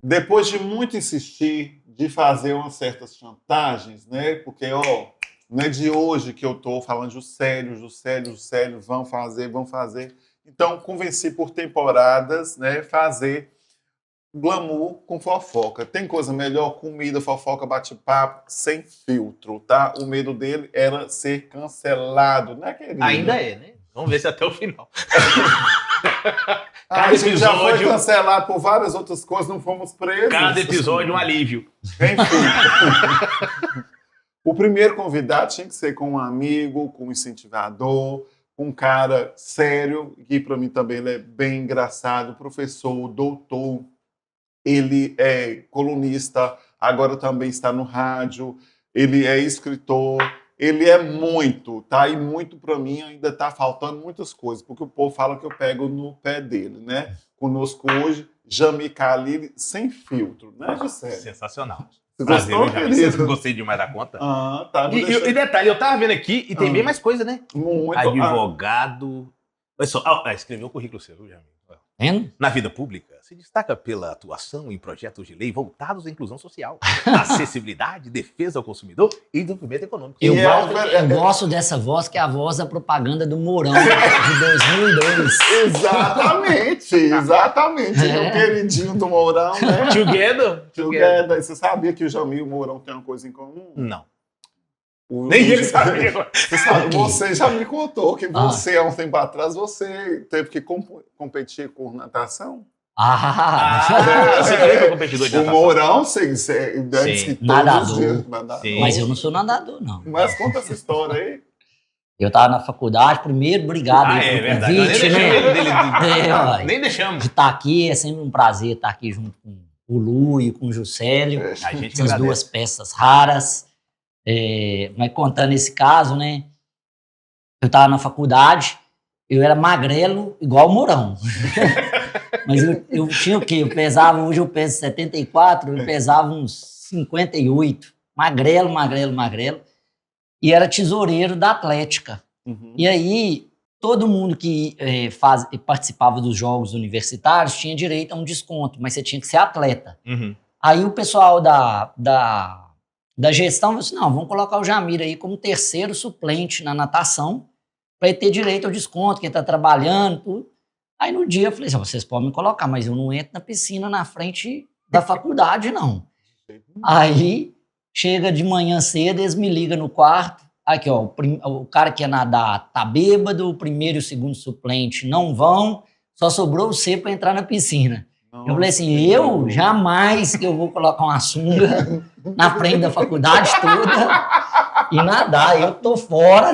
Depois de muito insistir, de fazer umas certas chantagens, né? Porque, ó, não é de hoje que eu tô falando Juscelio, vão fazer, vão fazer. Então, convenci por temporadas, né? Fazer glamour com fofoca. Tem coisa melhor? Comida, fofoca, bate-papo, sem filtro, tá? O medo dele era ser cancelado, né, querido? Ainda é, né? Vamos ver se até o final. A gente já foi cancelado por várias outras coisas, não fomos presos. Cada episódio um alívio. Enfim. O primeiro convidado tinha que ser com um amigo, com um incentivador, com um cara sério, que para mim também ele é bem engraçado, professor, doutor. Ele é colunista, agora também está no rádio, ele é escritor, ele é muito, tá? E muito para mim ainda está faltando muitas coisas, porque o povo fala que eu pego no pé dele, né? Conosco hoje, Jamil Khalil, sem filtro, né, Juscelio? Sensacional. Você gostou, querido? Gostei demais da conta. Tá. E detalhe, eu tava vendo aqui e tem bem mais coisa, né? Muito. Advogado. Olha só, escreveu o currículo seu, Jamil. Na vida pública, se destaca pela atuação em projetos de lei voltados à inclusão social, acessibilidade, defesa ao consumidor e desenvolvimento econômico. Eu gosto dessa voz, que é a voz da propaganda do Mourão, de 2002. Exatamente. O queridinho do Mourão, né? Together. Você sabia que o Jamil e o Mourão têm uma coisa em comum? Não. Nem ele sabia. Você já me contou que você, há um tempo atrás, você teve que competir com natação. Você também foi competidor de natação. O Mourão, nadador. Mas eu não sou nadador, não. Mas conta essa história aí. Eu estava na faculdade, primeiro, obrigado pelo convite, né? Nem deixamos. De estar aqui, é sempre um prazer estar aqui junto com o Lu e com o Juscelio. Essas duas peças raras. Mas contando esse caso, né? Eu estava na faculdade, eu era magrelo igual o Mourão. Mas eu tinha o quê? Hoje eu peso 74, eu pesava uns 58. Magrelo. E era tesoureiro da Atlética. Uhum. E aí, todo mundo que participava dos jogos universitários tinha direito a um desconto, mas você tinha que ser atleta. Uhum. Aí o pessoal da gestão falou assim, não, vamos colocar o Jamil aí como terceiro suplente na natação para ele ter direito ao desconto, que ele está trabalhando, tudo. Aí no dia eu falei assim, vocês podem me colocar, mas eu não entro na piscina na frente da faculdade, não. Aí chega de manhã cedo, eles me ligam no quarto, aqui ó, o cara que ia nadar tá bêbado, o primeiro e o segundo suplente não vão, só sobrou você para entrar na piscina. Eu falei assim, eu jamais que eu vou colocar uma sunga na frente da faculdade toda e nadar. Eu tô fora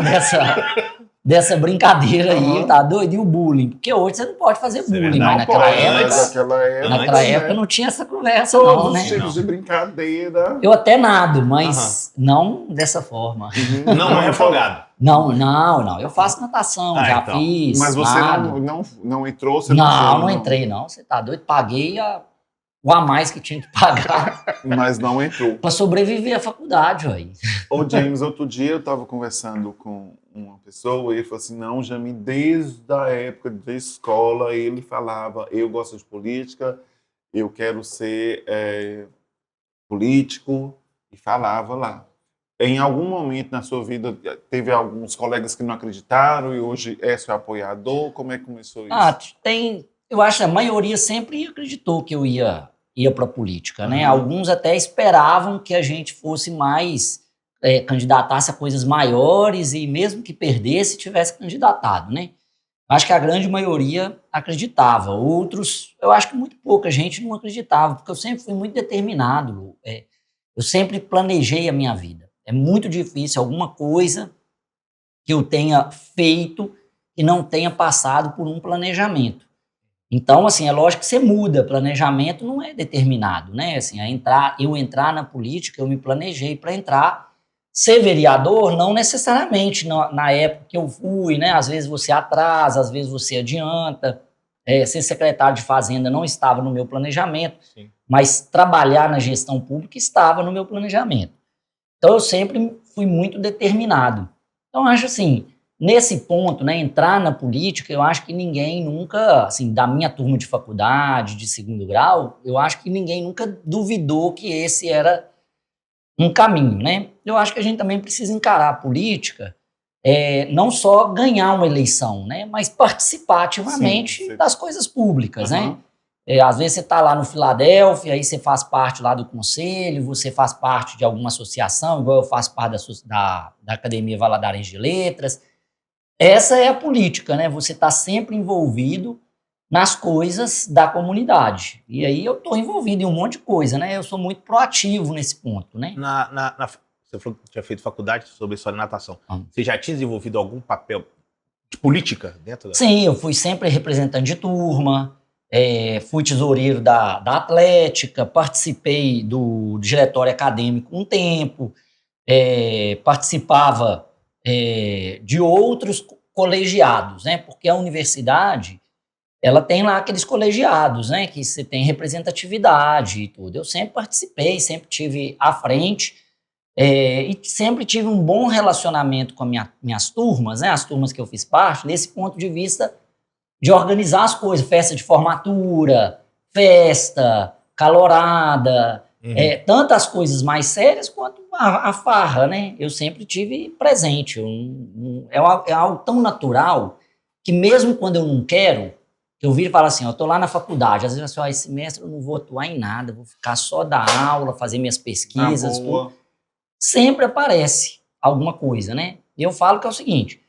dessa brincadeira aí, tá doido? E o bullying? Porque hoje você não pode fazer bullying, mas naquela época não tinha essa conversa, não, né? Todos os tipos de brincadeira. Eu até nado, mas não dessa forma. Não é afogado. Não. Eu faço natação, já então. fiz. Mas você não entrou? Você não entrei, não. Você tá doido? Paguei o a mais que tinha que pagar. Mas não entrou. Para sobreviver à faculdade, aí. Ô, James, outro dia eu estava conversando com uma pessoa e ele falou assim, não, Jamil, desde a época da escola, ele falava, eu gosto de política, eu quero ser político, e falava lá. Em algum momento na sua vida, teve alguns colegas que não acreditaram e hoje é seu apoiador? Como é que começou isso? Eu acho que a maioria sempre acreditou que eu ia para a política, né? Alguns até esperavam que a gente fosse mais, candidatasse a coisas maiores e mesmo que perdesse, tivesse candidatado, né? Acho que a grande maioria acreditava. Outros, eu acho que muito pouca gente não acreditava, porque eu sempre fui muito determinado. Eu sempre planejei a minha vida. É muito difícil alguma coisa que eu tenha feito e não tenha passado por um planejamento. Então, assim, é lógico que você muda. Planejamento não é determinado, né? Assim, eu entrar na política, eu me planejei para entrar. Ser vereador, não necessariamente na época que eu fui, né? Às vezes você atrasa, às vezes você adianta. Ser secretário de Fazenda não estava no meu planejamento, Sim. Mas trabalhar na gestão pública estava no meu planejamento. Então, eu sempre fui muito determinado. Então, acho assim, nesse ponto, né, entrar na política, eu acho que ninguém nunca, assim, da minha turma de faculdade, de segundo grau, eu acho que ninguém nunca duvidou que esse era um caminho, né? Eu acho que a gente também precisa encarar a política, não só ganhar uma eleição, né, mas participar ativamente das coisas públicas, né? Às vezes você está lá no Filadélfia, aí você faz parte lá do conselho, você faz parte de alguma associação, igual eu faço parte da Academia Valadarense de Letras. Essa é a política, né? Você está sempre envolvido nas coisas da comunidade. E aí eu estou envolvido em um monte de coisa, né? Eu sou muito proativo nesse ponto, né? Você falou que tinha feito faculdade sobre história e natação. Você já tinha desenvolvido algum papel de política dentro da... Sim, eu fui sempre representante de turma, fui tesoureiro da Atlética, participei do diretório acadêmico um tempo, participava de outros colegiados, né? Porque a universidade, ela tem lá aqueles colegiados, né? Que você tem representatividade e tudo. Eu sempre participei, sempre tive à frente, e sempre tive um bom relacionamento com minhas turmas, né? As turmas que eu fiz parte, nesse ponto de vista de organizar as coisas, festa de formatura, festa, calorada, tantas coisas mais sérias quanto a farra, né? Eu sempre tive presente. É algo tão natural que mesmo quando eu não quero, eu viro e falo assim, eu tô lá na faculdade, às vezes assim, esse semestre eu não vou atuar em nada, vou ficar só dar aula, fazer minhas pesquisas, tudo. Sempre aparece alguma coisa, né? E eu falo que é o seguinte,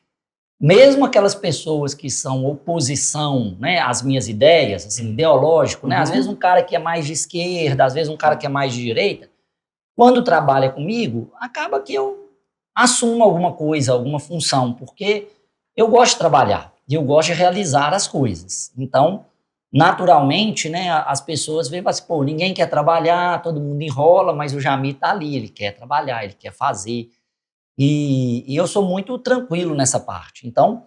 mesmo aquelas pessoas que são oposição, né, às minhas ideias, assim, ideológico, né, às vezes um cara que é mais de esquerda, às vezes um cara que é mais de direita, quando trabalha comigo, acaba que eu assumo alguma coisa, alguma função, porque eu gosto de trabalhar e eu gosto de realizar as coisas. Então, naturalmente, né, as pessoas veem assim, pô, ninguém quer trabalhar, todo mundo enrola, mas o Jamil tá ali, ele quer trabalhar, ele quer fazer. E eu sou muito tranquilo nessa parte, então,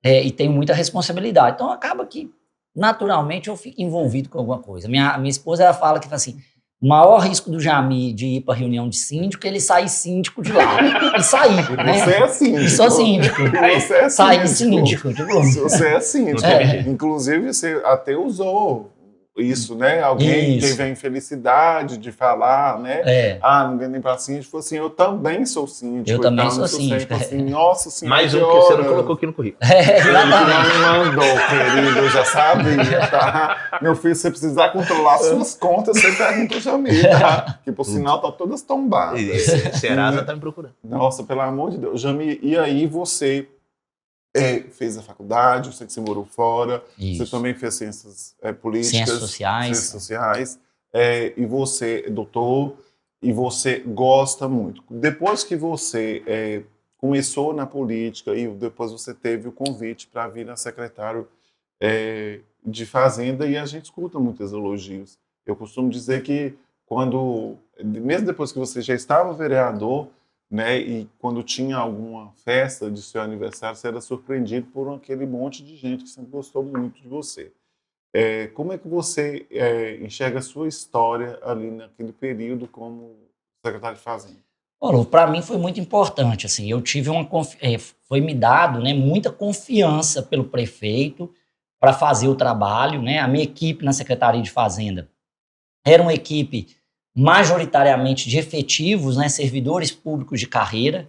e tenho muita responsabilidade. Então, acaba que, naturalmente, eu fico envolvido com alguma coisa. Minha esposa, ela fala que, assim, o maior risco do Jamil de ir para reunião de síndico é ele sair síndico de lá. E sair, né? Você é síndico. E sou síndico. Você é sair síndico. Tipo. Você é síndico. Inclusive, você até usou isso, né? Alguém teve a infelicidade de falar, né? Não ganhei nem para síndico. Falou assim, eu também sou síndico. Eu também sou síndico. Assim, nossa senhora. Mais um que você não colocou aqui no currículo. Ele não me mandou, querido, eu já sabia, tá? Meu filho, se você precisar controlar suas contas, você pergunta o Jamil, tá? Que por sinal tá todas tombadas. Serasa tá me procurando. Nossa, pelo amor de Deus. Jamil, e aí você fez a faculdade, eu sei que você morou fora, você também fez ciências políticas, ciências sociais, e você é doutor, e você gosta muito. Depois que você começou na política e depois você teve o convite para vir a secretário de Fazenda, e a gente escuta muitos elogios. Eu costumo dizer que mesmo depois que você já estava vereador, né, e quando tinha alguma festa de seu aniversário, você era surpreendido por aquele monte de gente que sempre gostou muito de você. Como é que você enxerga a sua história ali naquele período como secretário de Fazenda? Para mim foi muito importante, assim, eu tive foi me dado, né, muita confiança pelo prefeito para fazer o trabalho, né, a minha equipe na Secretaria de Fazenda era uma equipe majoritariamente de efetivos, né, servidores públicos de carreira.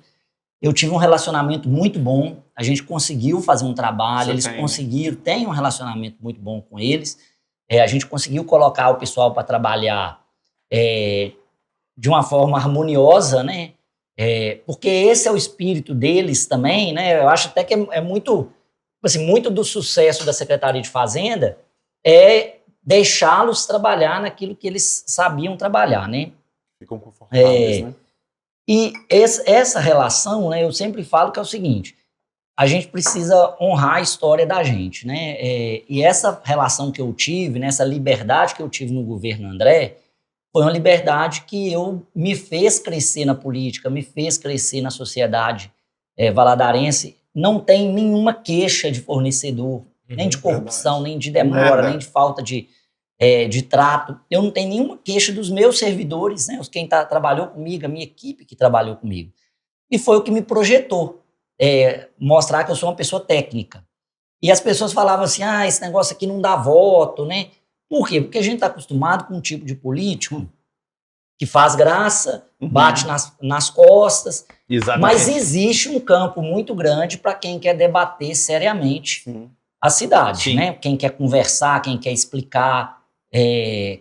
Eu tive um relacionamento muito bom, a gente conseguiu fazer um trabalho, eles conseguiram, tem um relacionamento muito bom com eles, a gente conseguiu colocar o pessoal para trabalhar de uma forma harmoniosa, né, porque esse é o espírito deles também, né, eu acho até que é muito, assim, muito do sucesso da Secretaria de Fazenda deixá-los trabalhar naquilo que eles sabiam trabalhar, né? Ficam confortáveis, né? E essa relação, né, eu sempre falo que é o seguinte, a gente precisa honrar a história da gente, né? E essa relação que eu tive, né, essa liberdade que eu tive no governo André, foi uma liberdade que me fez crescer na política, me fez crescer na sociedade valadarense. Não tem nenhuma queixa de fornecedor, nem de corrupção, nem de demora, nem de falta de trato. Eu não tenho nenhuma queixa dos meus servidores, né? Quem trabalhou comigo, a minha equipe que trabalhou comigo. E foi o que me projetou. mostrar que eu sou uma pessoa técnica. E as pessoas falavam assim, esse negócio aqui não dá voto, né? Por quê? Porque a gente está acostumado com um tipo de político que faz graça, bate nas costas. Exatamente. Mas existe um campo muito grande para quem quer debater seriamente a cidade, né? Quem quer conversar, quem quer explicar,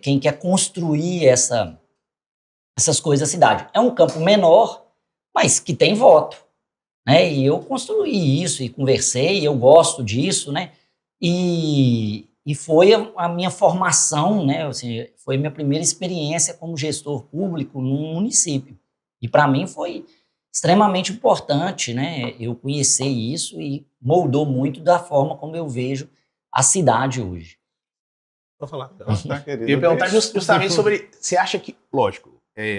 quem quer construir essas coisas da cidade. É um campo menor, mas que tem voto, né? E eu construí isso e conversei, eu gosto disso, né? E foi a minha formação, né? Assim, foi a minha primeira experiência como gestor público num município. E para mim foi extremamente importante, né? Eu conhecer isso e moldou muito da forma como eu vejo a cidade hoje. Vou falar. Eu ia perguntar justamente sobre... Você acha que... Lógico,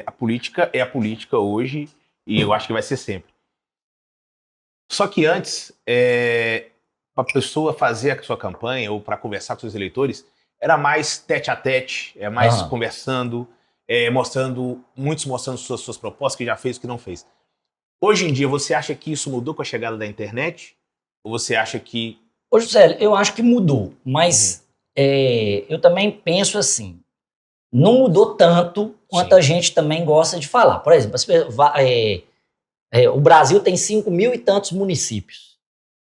a política é a política hoje e eu acho que vai ser sempre. Só que antes, para a pessoa fazer a sua campanha ou para conversar com seus eleitores, era mais tete a tete, mais conversando, muitos mostrando suas propostas, que já fez, que não fez. Hoje em dia, você acha que isso mudou com a chegada da internet? Ou você acha que... Ô, José, eu acho que mudou, mas eu também penso assim, não mudou tanto quanto a gente também gosta de falar. Por exemplo, o Brasil tem 5.000 e tantos municípios.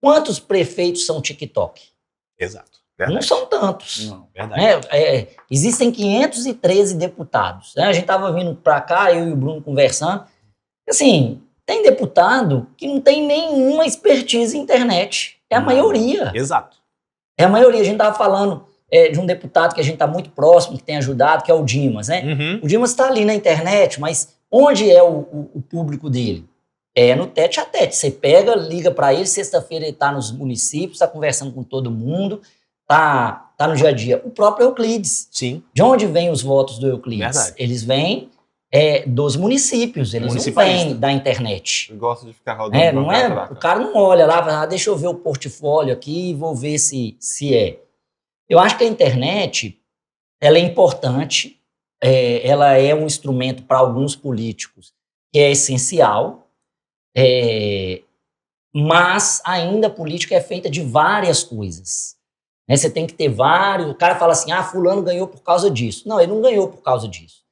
Quantos prefeitos são TikTok? Exato. Verdade. Não são tantos. Não, verdade. Existem 513 deputados. Né? A gente estava vindo para cá, eu e o Bruno conversando. Assim, tem deputado que não tem nenhuma expertise em internet. É a maioria. Exato. É a maioria. A gente estava falando de um deputado que a gente está muito próximo, que tem ajudado, que é o Dimas. Né? O Dimas está ali na internet, mas onde é o público dele? É no tete a tete. Você pega, liga para ele, sexta-feira ele está nos municípios, está conversando com todo mundo, tá no dia a dia. O próprio Euclides. Sim. De onde vêm os votos do Euclides? Verdade. Eles vêm dos municípios, eles não vêm da internet. Eu gosto de ficar rodando. O cara não olha lá, deixa eu ver o portfólio aqui e vou ver se é. Eu acho que a internet, ela é importante, ela é um instrumento para alguns políticos que é essencial, mas ainda a política é feita de várias coisas. Né? Você tem que ter vários... O cara fala assim, fulano ganhou por causa disso. Não, ele não ganhou por causa disso.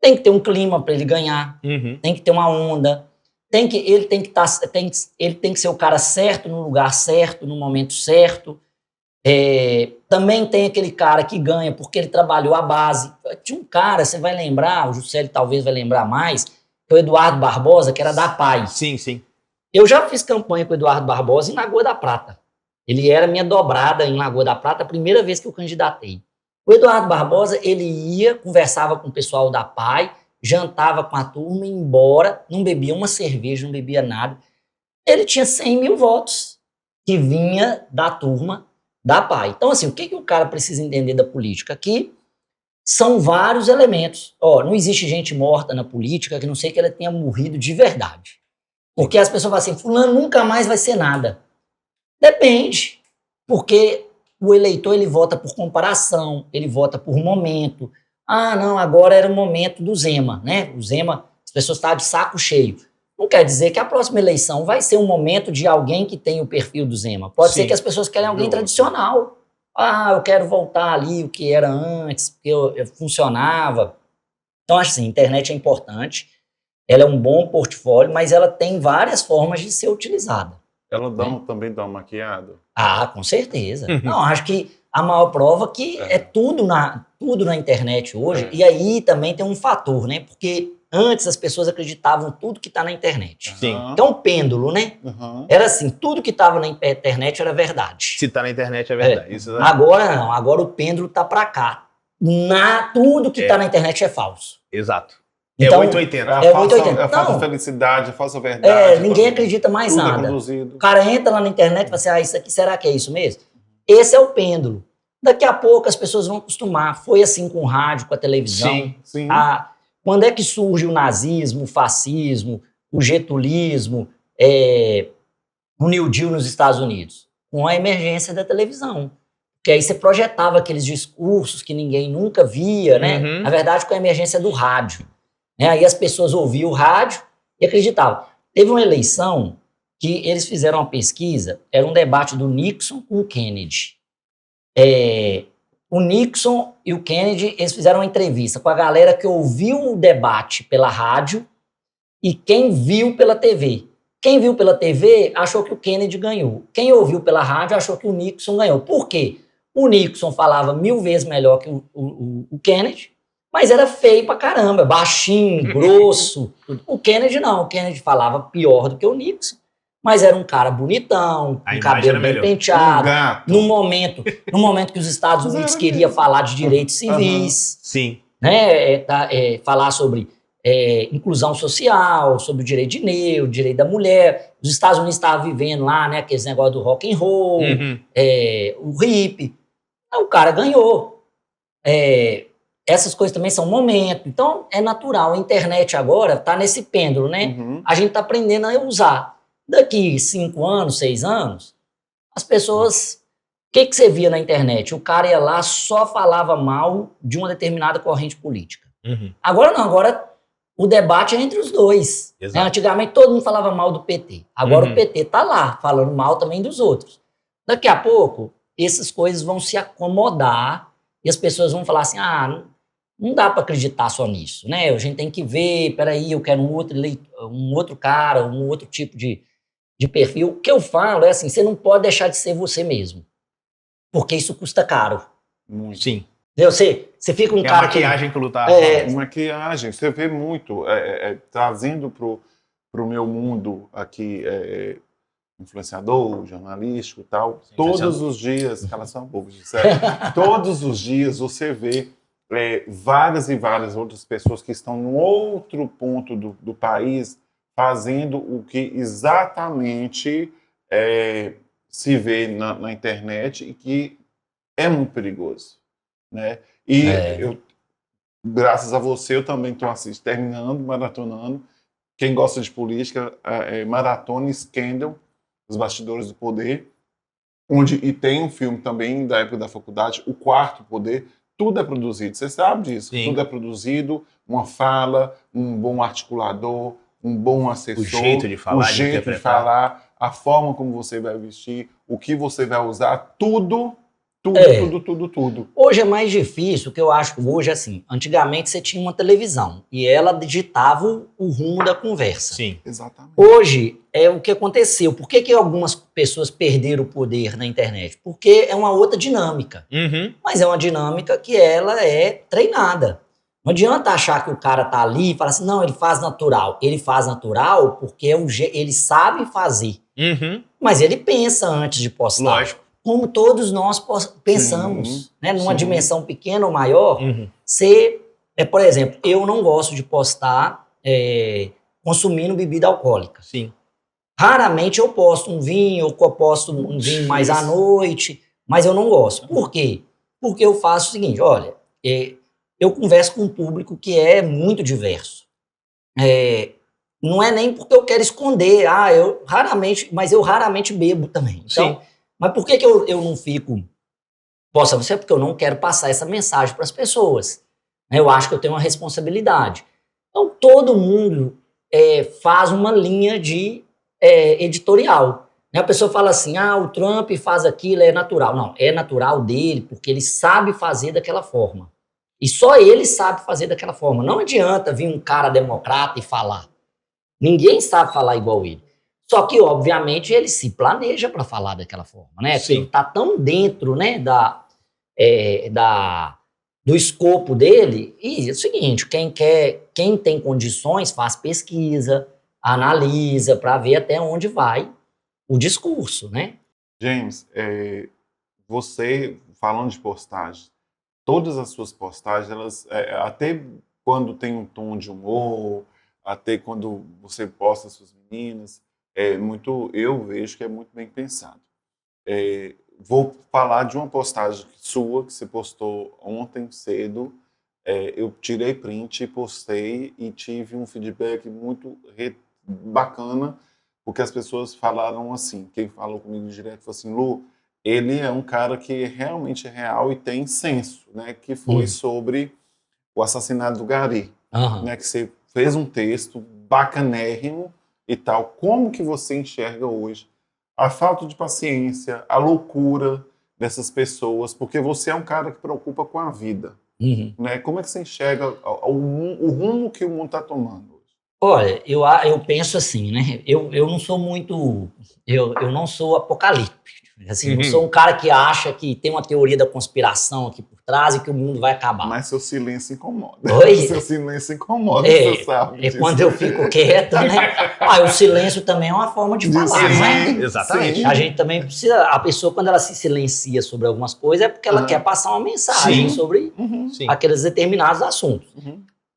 Tem que ter um clima para ele ganhar, tem que ter uma onda, ele tem que ser o cara certo no lugar certo, no momento certo. Também tem aquele cara que ganha porque ele trabalhou a base. Tinha um cara, você vai lembrar, o Juscelio talvez vai lembrar mais, que é o Eduardo Barbosa, que era da PAI. Sim, sim. Eu já fiz campanha com o Eduardo Barbosa em Lagoa da Prata. Ele era minha dobrada em Lagoa da Prata, a primeira vez que eu candidatei. O Eduardo Barbosa, ele ia, conversava com o pessoal da PAI, jantava com a turma, ia embora, não bebia uma cerveja, não bebia nada. Ele tinha 100 mil votos que vinha da turma da PAI. Então, assim, o que o cara precisa entender da política? Aqui são vários elementos. Não existe gente morta na política que não sei que ela tenha morrido de verdade. Porque as pessoas falam assim, fulano nunca mais vai ser nada. Depende, porque o eleitor ele vota por comparação, ele vota por momento. Não, agora era o momento do Zema, né? O Zema, as pessoas estavam de saco cheio. Não quer dizer que a próxima eleição vai ser um momento de alguém que tem o perfil do Zema. Pode ser que as pessoas querem alguém tradicional. Eu quero voltar ali o que era antes, porque eu funcionava. Então, acho assim, a internet é importante, ela é um bom portfólio, mas ela tem várias formas de ser utilizada. Ela também dá uma maquiada? Com certeza. Não, acho que a maior prova que é tudo na internet hoje, e aí também tem um fator, né? Porque antes as pessoas acreditavam tudo que está na internet. Sim. Então, um pêndulo, né? Era assim, tudo que estava na internet era verdade. Se está na internet é verdade. Isso Agora não, agora o pêndulo está para cá. Tudo que está na internet é falso. Exato. Então, 880. É a falsa felicidade, a falsa verdade. Ninguém acredita mais nada. O cara entra lá na internet e fala assim, isso aqui, será que é isso mesmo? Esse é o pêndulo. Daqui a pouco as pessoas vão acostumar. Foi assim com o rádio, com a televisão. Sim. Quando é que surge o nazismo, o fascismo, o getulismo, o New Deal nos Estados Unidos? Com a emergência da televisão. Porque aí você projetava aqueles discursos que ninguém nunca via, né? Na verdade, com a emergência do rádio. Aí as pessoas ouviam o rádio e acreditavam. Teve uma eleição que eles fizeram uma pesquisa, era um debate do Nixon com o Kennedy. O Nixon e o Kennedy, eles fizeram uma entrevista com a galera que ouviu o debate pela rádio e quem viu pela TV. Quem viu pela TV achou que o Kennedy ganhou. Quem ouviu pela rádio achou que o Nixon ganhou. Por quê? O Nixon falava 1000 vezes melhor que o Kennedy, mas era feio pra caramba, baixinho, grosso. O Kennedy não, o Kennedy falava pior do que o Nixon, mas era um cara bonitão, com cabelo bem penteado. No momento que os Estados Unidos queriam falar de direitos civis, Sim. Né, falar sobre inclusão social, sobre o direito de negro, o direito da mulher. Os Estados Unidos estavam vivendo lá, né, aqueles negócios do rock and roll, o hippie. O cara ganhou. Essas coisas também são momento. Então, é natural. A internet agora está nesse pêndulo, né? A gente está aprendendo a usar. Daqui 5 anos, 6 anos, as pessoas... O que você via na internet? O cara ia lá, só falava mal de uma determinada corrente política. Agora não, agora o debate é entre os dois. Né? Antigamente todo mundo falava mal do PT. Agora o PT está lá, falando mal também dos outros. Daqui a pouco, essas coisas vão se acomodar e as pessoas vão falar assim, não dá para acreditar só nisso, né? A gente tem que ver, peraí, eu quero um outro cara, um outro tipo de perfil. O que eu falo é assim, você não pode deixar de ser você mesmo, porque isso custa caro. Sim. Você fica um cara maquiagem que lutar. Maquiagem, você vê muito, trazendo pro meu mundo aqui, influenciador, jornalístico e tal, todos os dias, todos os dias você vê várias e várias outras pessoas que estão no outro ponto do país fazendo o que exatamente se vê na internet e que é muito perigoso, né? E graças a você, eu também estou terminando, maratonando. Quem gosta de política, maratona Scandal, Os Bastidores do Poder, e tem um filme também da época da faculdade, O Quarto Poder. Tudo é produzido, você sabe disso. Sim. Tudo é produzido, uma fala, um bom articulador, um bom assessor, o jeito de falar, a forma como você vai vestir, o que você vai usar, tudo. Hoje é mais difícil, o que eu acho que hoje é assim, antigamente você tinha uma televisão e ela digitava o rumo da conversa. Sim, exatamente. Hoje é o que aconteceu. Por que algumas pessoas perderam o poder na internet? Porque é uma outra dinâmica. Mas é uma dinâmica que ela é treinada. Não adianta achar que o cara tá ali e falar assim, não, ele faz natural. Ele faz natural porque ele sabe fazer. Mas ele pensa antes de postar. Lógico. Como todos nós pensamos, né? Numa dimensão pequena ou maior, por exemplo, eu não gosto de postar consumindo bebida alcoólica. Sim. Raramente eu posto um vinho, ou eu posto um vinho mais à noite, mas eu não gosto. Por quê? Porque eu faço o seguinte, olha, eu converso com um público que é muito diverso. Não é nem porque eu quero esconder, mas eu raramente bebo também. Então, mas por que eu não fico posta você? Porque eu não quero passar essa mensagem para as pessoas. Eu acho que eu tenho uma responsabilidade. Então, todo mundo faz uma linha de editorial. A pessoa fala assim, o Trump faz aquilo, é natural. Não, é natural dele, porque ele sabe fazer daquela forma. E só ele sabe fazer daquela forma. Não adianta vir um cara democrata e falar. Ninguém sabe falar igual ele. Só que, obviamente, ele se planeja para falar daquela forma, né? Sim. Ele está tão dentro, né, do escopo dele. E é o seguinte, quem tem condições faz pesquisa, analisa para ver até onde vai o discurso, né? James, você, falando de postagem, todas as suas postagens, elas, até quando tem um tom de humor, até quando você posta suas meninas, eu vejo que é muito bem pensado. Vou falar de uma postagem sua que você postou ontem cedo. Eu tirei print, postei e tive um feedback muito bacana, porque as pessoas falaram assim, quem falou comigo direto falou assim, Lu, ele é um cara que realmente é real e tem senso, né? Que foi sobre o assassinato do Gari, né? Que você fez um texto bacanérrimo, e tal. Como que você enxerga hoje a falta de paciência, a loucura dessas pessoas? Porque você é um cara que preocupa com a vida. Né? Como é que você enxerga o rumo que o mundo está tomando hoje? Olha, eu penso assim, né? Eu não sou muito. Eu não sou apocalíptico. Assim, não sou um cara que acha que tem uma teoria da conspiração aqui por trás e que o mundo vai acabar. Mas seu silêncio incomoda. Oi? Seu silêncio incomoda, você sabe. É quando eu fico quieto, né? O silêncio também é uma forma de falar, não é? Exatamente. Sim. A gente também precisa. A pessoa, quando ela se silencia sobre algumas coisas, é porque ela quer passar uma mensagem sobre aqueles determinados assuntos.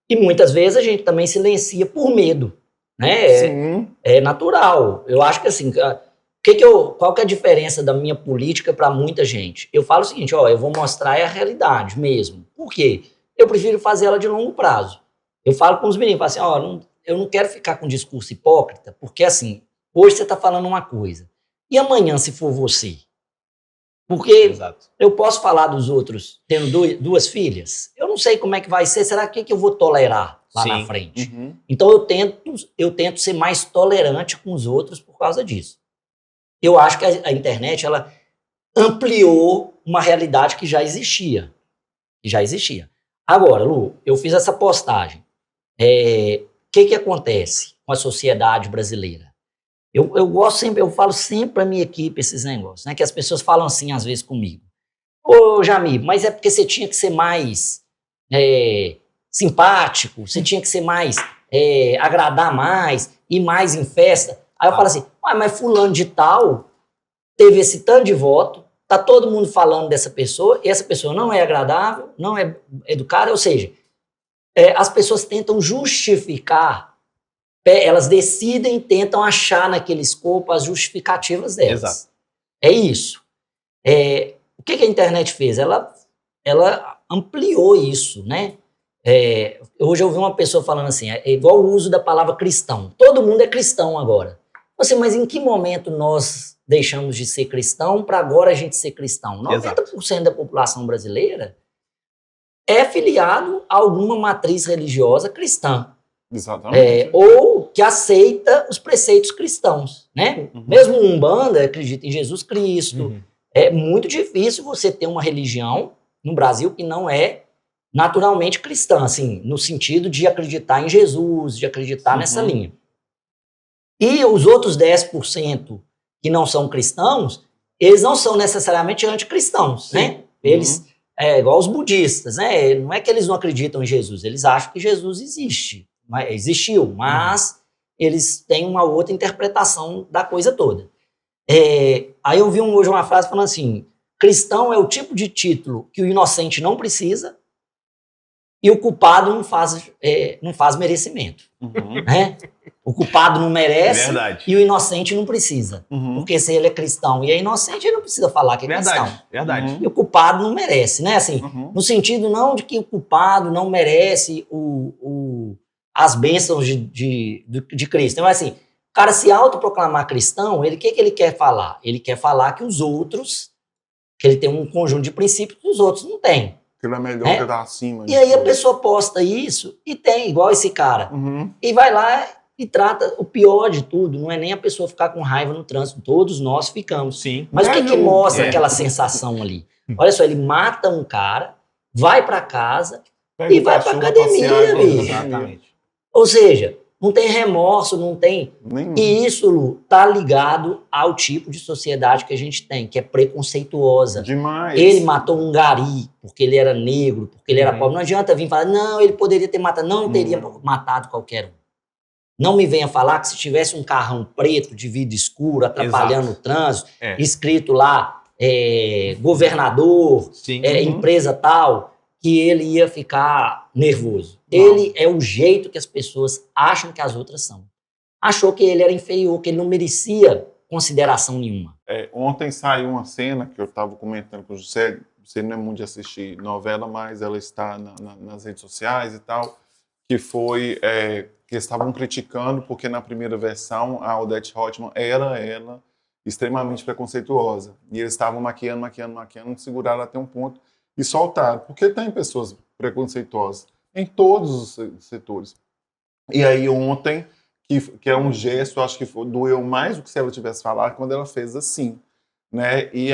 E muitas vezes a gente também silencia por medo, né? É natural. Eu acho que assim, qual que é a diferença da minha política para muita gente? Eu falo o seguinte, eu vou mostrar a realidade mesmo. Por quê? Eu prefiro fazer ela de longo prazo. Eu falo com os meninos, falo assim, eu não quero ficar com um discurso hipócrita, porque assim, hoje você está falando uma coisa, e amanhã se for você? Porque eu posso falar dos outros tendo duas filhas, eu não sei como é que vai ser, será que eu vou tolerar lá na frente? Então eu tento ser mais tolerante com os outros por causa disso. Eu acho que a internet, ela ampliou uma realidade que já existia. Agora, Lu, eu fiz essa postagem. O que acontece com a sociedade brasileira? Eu falo sempre para minha equipe esses negócios, né? Que as pessoas falam assim, às vezes, comigo. Ô, Jamil, mas é porque você tinha que ser mais simpático, você tinha que ser mais, agradar mais, ir mais em festa. Aí eu falo assim, mas fulano de tal teve esse tanto de voto, tá todo mundo falando dessa pessoa, e essa pessoa não é agradável, não é educada, ou seja, as pessoas tentam justificar, elas decidem, tentam achar naquele escopo as justificativas delas. Exato. É isso. O que a internet fez? Ela ampliou isso, né? Hoje eu ouvi uma pessoa falando assim, é igual o uso da palavra cristão. Todo mundo é cristão agora. Mas em que momento nós deixamos de ser cristão para agora a gente ser cristão? 90% da população brasileira é filiado a alguma matriz religiosa cristã. Exatamente. Ou que aceita os preceitos cristãos, né? Mesmo o Umbanda acredita em Jesus Cristo. É muito difícil você ter uma religião no Brasil que não é naturalmente cristã, assim, no sentido de acreditar em Jesus, de acreditar nessa linha. E os outros 10% que não são cristãos, eles não são necessariamente anticristãos, né? Eles, igual os budistas, né? Não é que eles não acreditam em Jesus, eles acham que Jesus existiu, mas eles têm uma outra interpretação da coisa toda. Aí eu vi hoje uma frase falando assim, cristão é o tipo de título que o inocente não precisa e o culpado não faz merecimento. Né? O culpado não merece e o inocente não precisa. Porque se ele é cristão e é inocente, ele não precisa falar que é cristão. Verdade. E o culpado não merece, né? Assim, no sentido não de que o culpado não merece as bênçãos de Cristo. Então, assim, o cara se autoproclamar cristão, o que ele quer falar? Ele quer falar que os outros, que ele tem um conjunto de princípios que os outros não têm. Que ele é melhor que tá acima. E aí a pessoa posta isso e tem, igual esse cara. E vai lá e trata o pior de tudo. Não é nem a pessoa ficar com raiva no trânsito. Todos nós ficamos. Sim. Mas o que mostra aquela sensação ali? Olha só, ele mata um cara, vai pra casa e vai pra academia, bicho. Exatamente. Ou seja, não tem remorso, não tem... E isso, Lu, tá ligado ao tipo de sociedade que a gente tem, que é preconceituosa. Demais. Ele matou um gari porque ele era negro, porque ele era pobre. Não adianta vir falar, não, ele poderia ter matado. Não teria matado qualquer um. Não me venha falar que se tivesse um carrão preto de vidro escuro, atrapalhando o trânsito, escrito lá, governador, empresa tal, que ele ia ficar nervoso. Ele é o jeito que as pessoas acham que as outras são. Achou que ele era inferior, que ele não merecia consideração nenhuma. Ontem saiu uma cena que eu estava comentando com o José, você não é muito de assistir novela, mas ela está nas redes sociais e tal, que foi que estavam criticando porque na primeira versão a Odete Roitman era ela extremamente preconceituosa. E eles estavam maquiando, seguraram até um ponto e soltaram. Porque tem pessoas preconceituosas em todos os setores. E aí ontem que é um gesto, acho que doeu mais do que se ela tivesse falado quando ela fez assim, né? E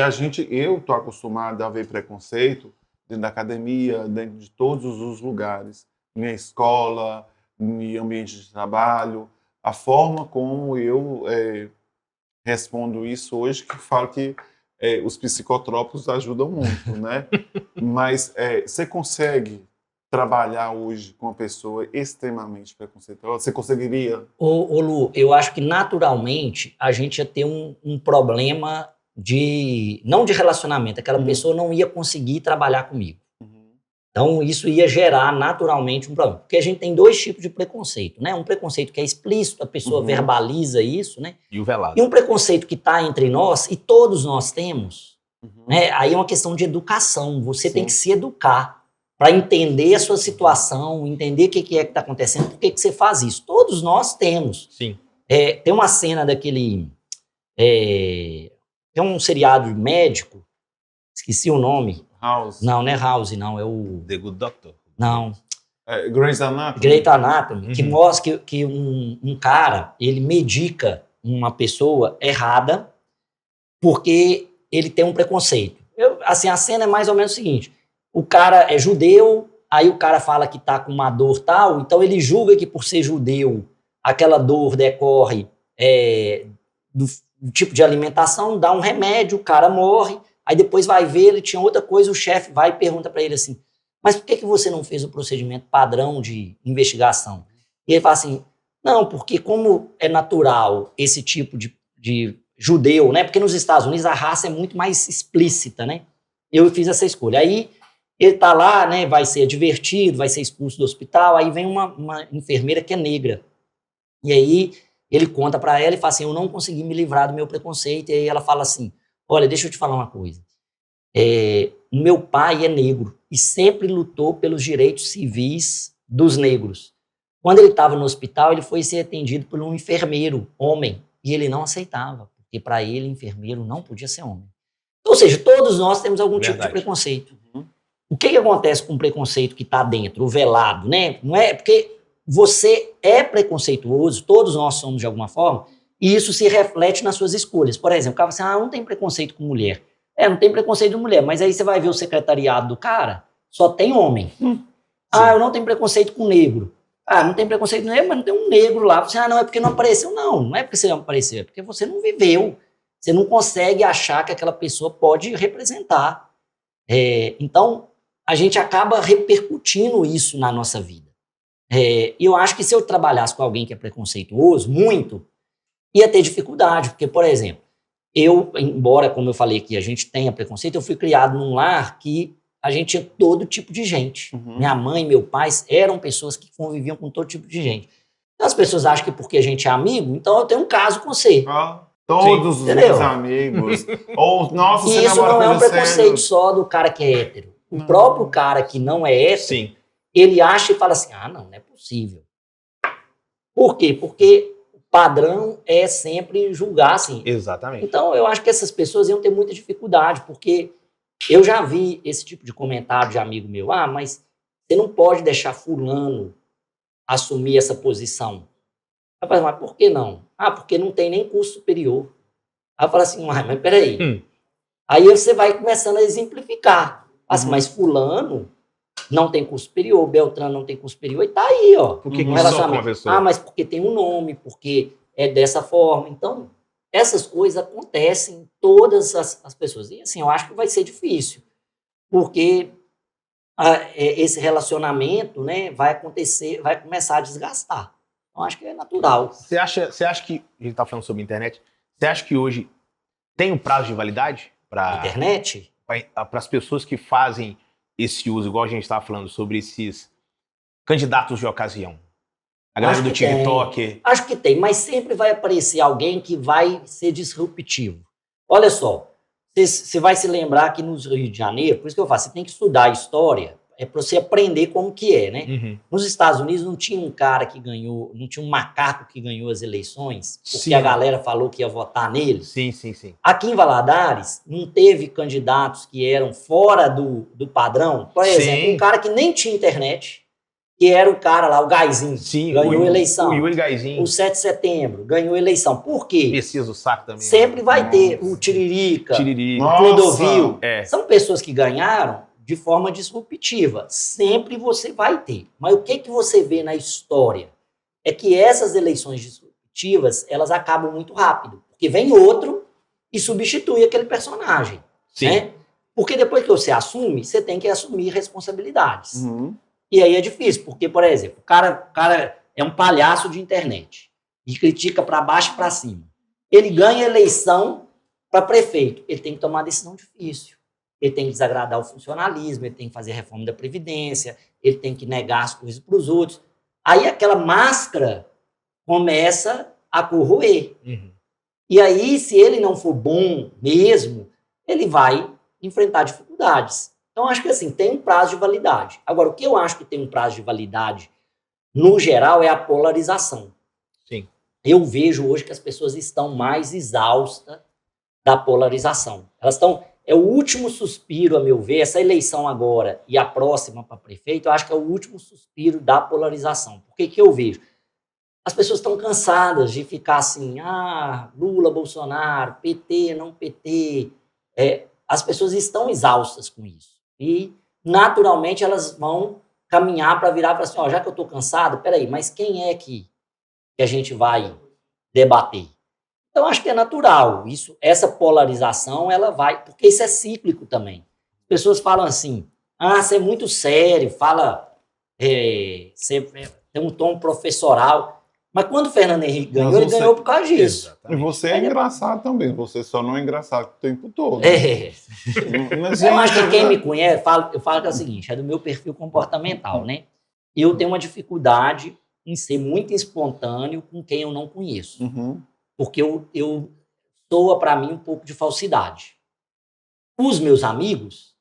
eu tô acostumado a ver preconceito dentro da academia, dentro de todos os lugares, minha escola, meu ambiente de trabalho, a forma como eu respondo isso hoje, que eu falo que os psicotrópicos ajudam muito, né? Mas você consegue trabalhar hoje com uma pessoa extremamente preconceituosa? Você conseguiria? Ô Lu, eu acho que naturalmente a gente ia ter um problema não de relacionamento, aquela pessoa não ia conseguir trabalhar comigo. Então, isso ia gerar naturalmente um problema. Porque a gente tem dois tipos de preconceito, né? Um preconceito que é explícito, a pessoa verbaliza isso, né? E o velado. E um preconceito que está entre nós, e todos nós temos, né? Aí é uma questão de educação. Você tem que se educar para entender a sua situação, entender o que é que está acontecendo, por que você faz isso. Todos nós temos. Sim. Tem uma cena daquele... tem um seriado médico, esqueci o nome. House. Não é House, não. É o... The Good Doctor. Não. Grey's Anatomy. Grey's Anatomy, que mostra que um cara, ele medica uma pessoa errada porque ele tem um preconceito. Assim, a cena é mais ou menos o seguinte: o cara é judeu, aí o cara fala que tá com uma dor tal, então ele julga que por ser judeu, aquela dor decorre do tipo de alimentação, dá um remédio, o cara morre, aí depois vai ver, ele tinha outra coisa, o chefe vai e pergunta para ele assim: mas por que você não fez o procedimento padrão de investigação? E ele fala assim: não, porque como é natural esse tipo de judeu, né? Porque nos Estados Unidos a raça é muito mais explícita, né? Eu fiz essa escolha. Aí ele tá lá, né? Vai ser advertido, vai ser expulso do hospital. Aí vem uma enfermeira que é negra. E aí ele conta para ela e fala assim: eu não consegui me livrar do meu preconceito. E aí ela fala assim: olha, deixa eu te falar uma coisa. Meu pai é negro e sempre lutou pelos direitos civis dos negros. Quando ele estava no hospital, ele foi ser atendido por um enfermeiro, homem, e ele não aceitava, porque para ele, enfermeiro não podia ser homem. Ou seja, todos nós temos algum tipo de preconceito. O que acontece com o preconceito que está dentro, o velado, né? Não é porque você é preconceituoso, todos nós somos de alguma forma, e isso se reflete nas suas escolhas. Por exemplo, o cara fala assim: não tem preconceito com mulher. Não tem preconceito de mulher, mas aí você vai ver o secretariado do cara, só tem homem. Eu não tenho preconceito com negro. Não tem preconceito com negro, mas não tem um negro lá. Você, não, é porque não apareceu. Não é porque você não apareceu, é porque você não viveu. Você não consegue achar que aquela pessoa pode representar. Então, a gente acaba repercutindo isso na nossa vida. E eu acho que se eu trabalhasse com alguém que é preconceituoso, muito, ia ter dificuldade, porque, por exemplo, embora, como eu falei aqui, a gente tenha preconceito, eu fui criado num lar que a gente tinha todo tipo de gente. Minha mãe e meu pai eram pessoas que conviviam com todo tipo de gente. Então, as pessoas acham que porque a gente é amigo, então eu tenho um caso com você. Todos os meus amigos. Ou, nossa, e isso não é um preconceito só do cara que é hétero. O próprio cara que não é hétero, ele acha e fala assim: não é possível. Por quê? Porque padrão é sempre julgar assim. Exatamente. Então, eu acho que essas pessoas iam ter muita dificuldade, porque eu já vi esse tipo de comentário de amigo meu: mas você não pode deixar fulano assumir essa posição. Eu falo: mas por que não? Porque não tem nem curso superior. Aí eu falo assim: mas peraí. Aí você vai começando a exemplificar. Assim, mas fulano não tem curso superior, Beltrano não tem curso superior, e tá aí, ó. Por que só com uma pessoa? Mas porque tem um nome, porque é dessa forma. Então, essas coisas acontecem em todas as pessoas. E assim, eu acho que vai ser difícil, porque esse relacionamento, né, vai começar a desgastar. Então, acho que é natural. Você acha que, a gente tá falando sobre internet, você acha que hoje tem um prazo de validade para internet? Para as pessoas que fazem esse uso, igual a gente estava falando sobre esses candidatos de ocasião? A galera do TikTok. Acho que tem, mas sempre vai aparecer alguém que vai ser disruptivo. Olha só, você vai se lembrar que no Rio de Janeiro, por isso que eu falo, você tem que estudar a história, para você aprender como que é, né? Nos Estados Unidos não tinha um cara que ganhou, não tinha um macaco que ganhou as eleições, porque a galera falou que ia votar nele. Sim. Aqui em Valadares, não teve candidatos que eram fora do padrão? Por exemplo, um cara que nem tinha internet, que era o cara lá, o Gaizinho, Sim, ganhou eleição. O Yuri Gaizinho. O 7 de setembro, ganhou eleição. Por quê? Messias do Saco também. Sempre vai ter o Tiririca, o Clodovil. São pessoas que ganharam de forma disruptiva. Sempre você vai ter. Mas o que você vê na história? É que essas eleições disruptivas, elas acabam muito rápido. Porque vem outro e substitui aquele personagem. Sim. Né? Porque depois que você assume, você tem que assumir responsabilidades. E aí é difícil, porque, por exemplo, o cara é um palhaço de internet e critica para baixo e para cima. Ele ganha eleição para prefeito. Ele tem que tomar uma decisão difícil. Ele tem que desagradar o funcionalismo, ele tem que fazer a reforma da Previdência, ele tem que negar as coisas para os outros. Aí aquela máscara começa a corroer. E aí, se ele não for bom mesmo, ele vai enfrentar dificuldades. Então, acho que assim, tem um prazo de validade. Agora, o que eu acho que tem um prazo de validade, no geral, é a polarização. Sim. Eu vejo hoje que as pessoas estão mais exaustas da polarização. Elas estão... É o último suspiro, a meu ver, essa eleição agora e a próxima para prefeito, eu acho que é o último suspiro da polarização. Por que eu vejo? As pessoas estão cansadas de ficar assim, Lula, Bolsonaro, PT, não PT. As pessoas estão exaustas com isso. E, naturalmente, elas vão caminhar para virar para assim, já que eu estou cansado, peraí, mas quem é que a gente vai debater? Então, acho que é natural. Essa polarização, ela vai... Porque isso é cíclico também. As pessoas falam assim, você é muito sério, fala... você tem um tom professoral... Mas quando o Fernando Henrique ganhou, ele ganhou por causa disso. Exatamente. E você é engraçado também. Você só não é engraçado o tempo todo. Mas eu acho que quem me conhece, eu falo que é o seguinte, é do meu perfil comportamental, né? Eu tenho uma dificuldade em ser muito espontâneo com quem eu não conheço. Porque eu soa para mim um pouco de falsidade. Os meus amigos,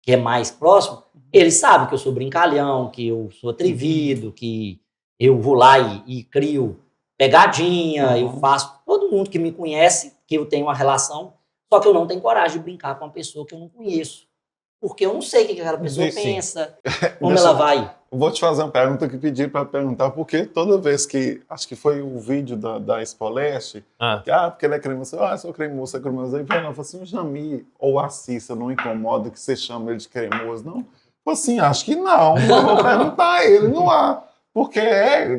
que é mais próximo, eles sabem que eu sou brincalhão, que eu sou atrevido, que... Eu vou lá e crio pegadinha, eu faço... Todo mundo que me conhece, que eu tenho uma relação, só que eu não tenho coragem de brincar com uma pessoa que eu não conheço. Porque eu não sei o que aquela pessoa pensa, como ela vai... Vou te fazer uma pergunta que pedi para perguntar, porque toda vez que... Acho que foi o vídeo da Expo Leste, porque ele é cremoso. Sou cremoso, é cremoso. Aí vai lá, fala assim, o Jamil ou a Cissa não incomoda que você chama ele de cremoso, não? Assim, acho que não. Eu vou perguntar a ele, não há... Porque é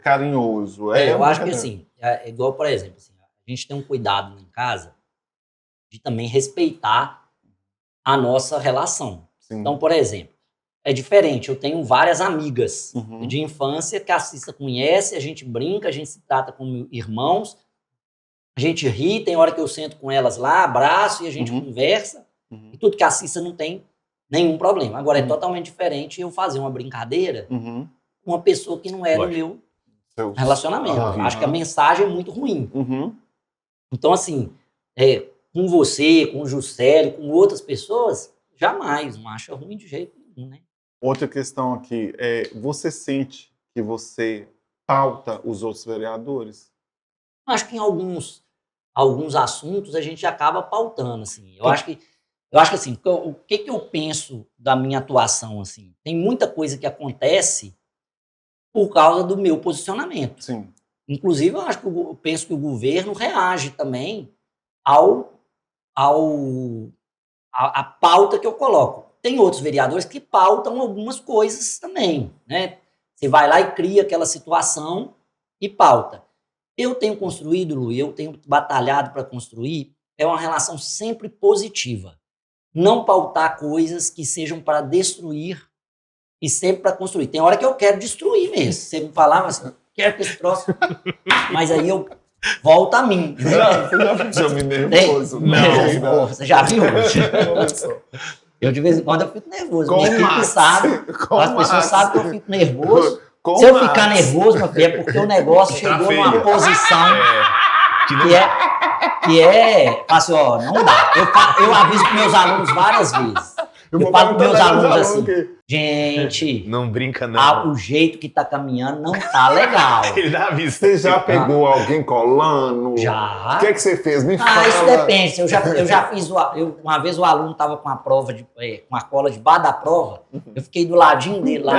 carinhoso. Eu acho que assim, é igual, por exemplo, assim, a gente tem um cuidado em casa de também respeitar a nossa relação. Sim. Então, por exemplo, é diferente. Eu tenho várias amigas de infância que a Cissa conhece, a gente brinca, a gente se trata como irmãos, a gente ri, tem hora que eu sento com elas lá, abraço e a gente conversa, e tudo que a Cissa não tem nenhum problema. Agora, é totalmente diferente eu fazer uma brincadeira uma pessoa que não é do meu relacionamento. Acho que a mensagem é muito ruim. Então, assim, com você, com o Juscelio, com outras pessoas, jamais, não acho ruim de jeito nenhum, né? Outra questão aqui, você sente que você pauta os outros vereadores? Acho que em alguns assuntos a gente acaba pautando, assim. Eu acho que assim, o que eu penso da minha atuação, assim? Tem muita coisa que acontece por causa do meu posicionamento. Sim. Inclusive, eu penso que o governo reage também à pauta que eu coloco. Tem outros vereadores que pautam algumas coisas também, né? Você vai lá e cria aquela situação e pauta. Eu tenho construído, Lu, eu tenho batalhado para construir, uma relação sempre positiva. Não pautar coisas que sejam para destruir e sempre para construir. Tem hora que eu quero destruir mesmo. Você me falava assim, quero que esse troço... Mas aí eu volto a mim. Já me nervoso. Não, você já viu? Eu, de vez em quando, eu fico nervoso. Minha equipe sabe, as pessoas sabem que eu fico nervoso. Se eu ficar nervoso, meu filho, é porque o negócio chegou numa posição que é assim, ó, não dá. Eu aviso para meus alunos várias vezes. Eu falo com meus alunos assim, gente... Não brinca, não. O jeito que tá caminhando não tá legal. Ele dá a vista. Você já pegou alguém colando? Já. O que é que você fez? Me fala. Isso depende. Eu já fiz... uma vez o aluno tava com a prova, com a cola debaixo da prova, eu fiquei do ladinho dele lá.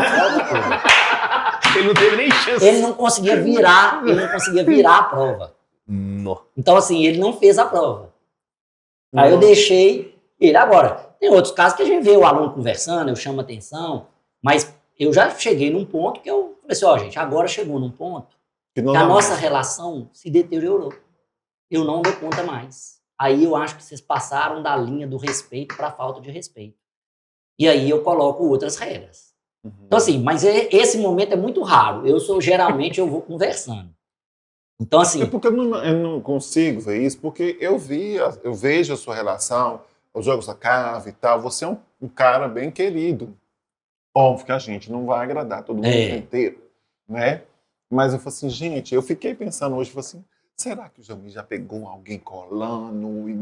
Ele não teve nem chance. Ele não conseguia virar a prova. Não. Então, assim, ele não fez a prova. Aí eu deixei ele. Agora, tem outros casos que a gente vê o aluno conversando, eu chamo atenção, mas eu já cheguei num ponto que eu falei assim, gente, agora chegou num ponto que a nossa relação se deteriorou. Eu não dou conta mais. Aí eu acho que vocês passaram da linha do respeito para a falta de respeito. E aí eu coloco outras regras. Então, assim, mas esse momento é muito raro. Geralmente, eu vou conversando. Então, assim... É porque eu não consigo ver isso, porque eu vejo a sua relação, os jogos da cave e tal, você é um cara bem querido. Óbvio que a gente não vai agradar todo mundo inteiro, né? Mas eu falei assim, gente, eu fiquei pensando hoje, falei assim, será que o Jamil já pegou alguém colando e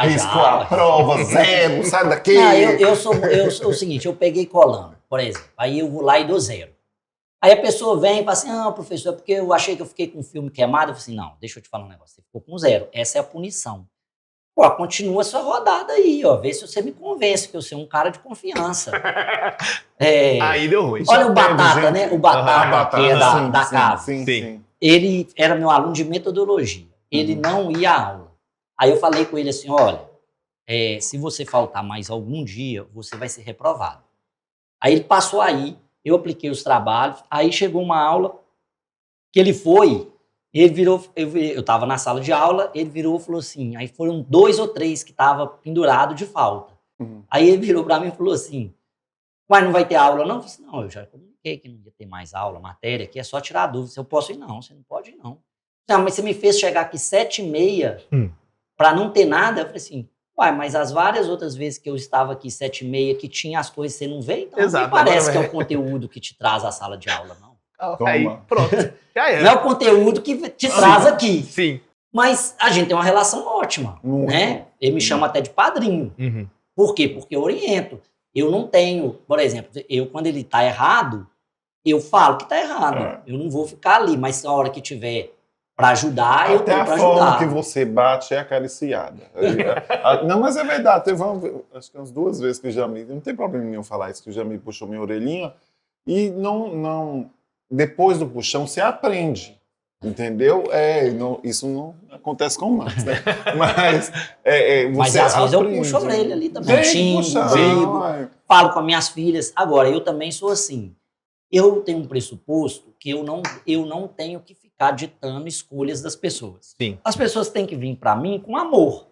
riscou a prova, zero, sai daqui? Não, eu sou o seguinte, eu peguei colando, por exemplo, aí eu vou lá e dou 0. Aí a pessoa vem e fala assim, professor, é porque eu achei que eu fiquei com o filme queimado. Eu falei assim, não, deixa eu te falar um negócio, você ficou com 0, essa é a punição. Pô, continua a sua rodada aí, vê se você me convence que eu sou um cara de confiança. Aí deu ruim. Olha o Batata, né? O Batata, que é da casa. Sim. Ele era meu aluno de metodologia. Ele não ia à aula. Aí eu falei com ele assim, olha, se você faltar mais algum dia, você vai ser reprovado. Aí ele passou aí, eu apliquei os trabalhos, aí chegou uma aula que ele virou, eu estava na sala de aula, ele virou e falou assim, aí foram 2 ou 3 que estavam pendurados de falta. Aí ele virou para mim e falou assim, mas não vai ter aula não? Eu falei assim, não, eu já comuniquei que não ia ter mais aula, matéria, que é só tirar dúvida, se eu posso ir não, você não pode ir não. Não, mas você me fez chegar aqui 7h30 para não ter nada, eu falei assim, mas as várias outras vezes que eu estava aqui 7h30, que tinha as coisas, você não vê? Então não me parece que é o conteúdo que te traz à sala de aula, não. Aí, pronto. Já é. Não é o conteúdo que te traz aqui. Sim. Mas a gente tem uma relação ótima, né? Ele me chama até de padrinho. Por quê? Porque eu oriento. Eu não tenho, por exemplo, quando ele está errado, eu falo que está errado. Eu não vou ficar ali, mas na hora que tiver para ajudar, eu tenho para ajudar. Até a forma que você bate é acariciada. Não, mas é verdade. Teve acho que umas 2 vezes que o Jamil, não tem problema nenhum falar isso, que o Jamil puxou minha orelhinha e não depois do puxão você aprende. Entendeu? Isso não acontece com o Max, né? Mas às vezes eu puxo a orelha ali também. Falo com as minhas filhas. Agora, eu também sou assim. Eu tenho um pressuposto que eu não tenho que ficar ditando escolhas das pessoas. Sim. As pessoas têm que vir para mim com amor.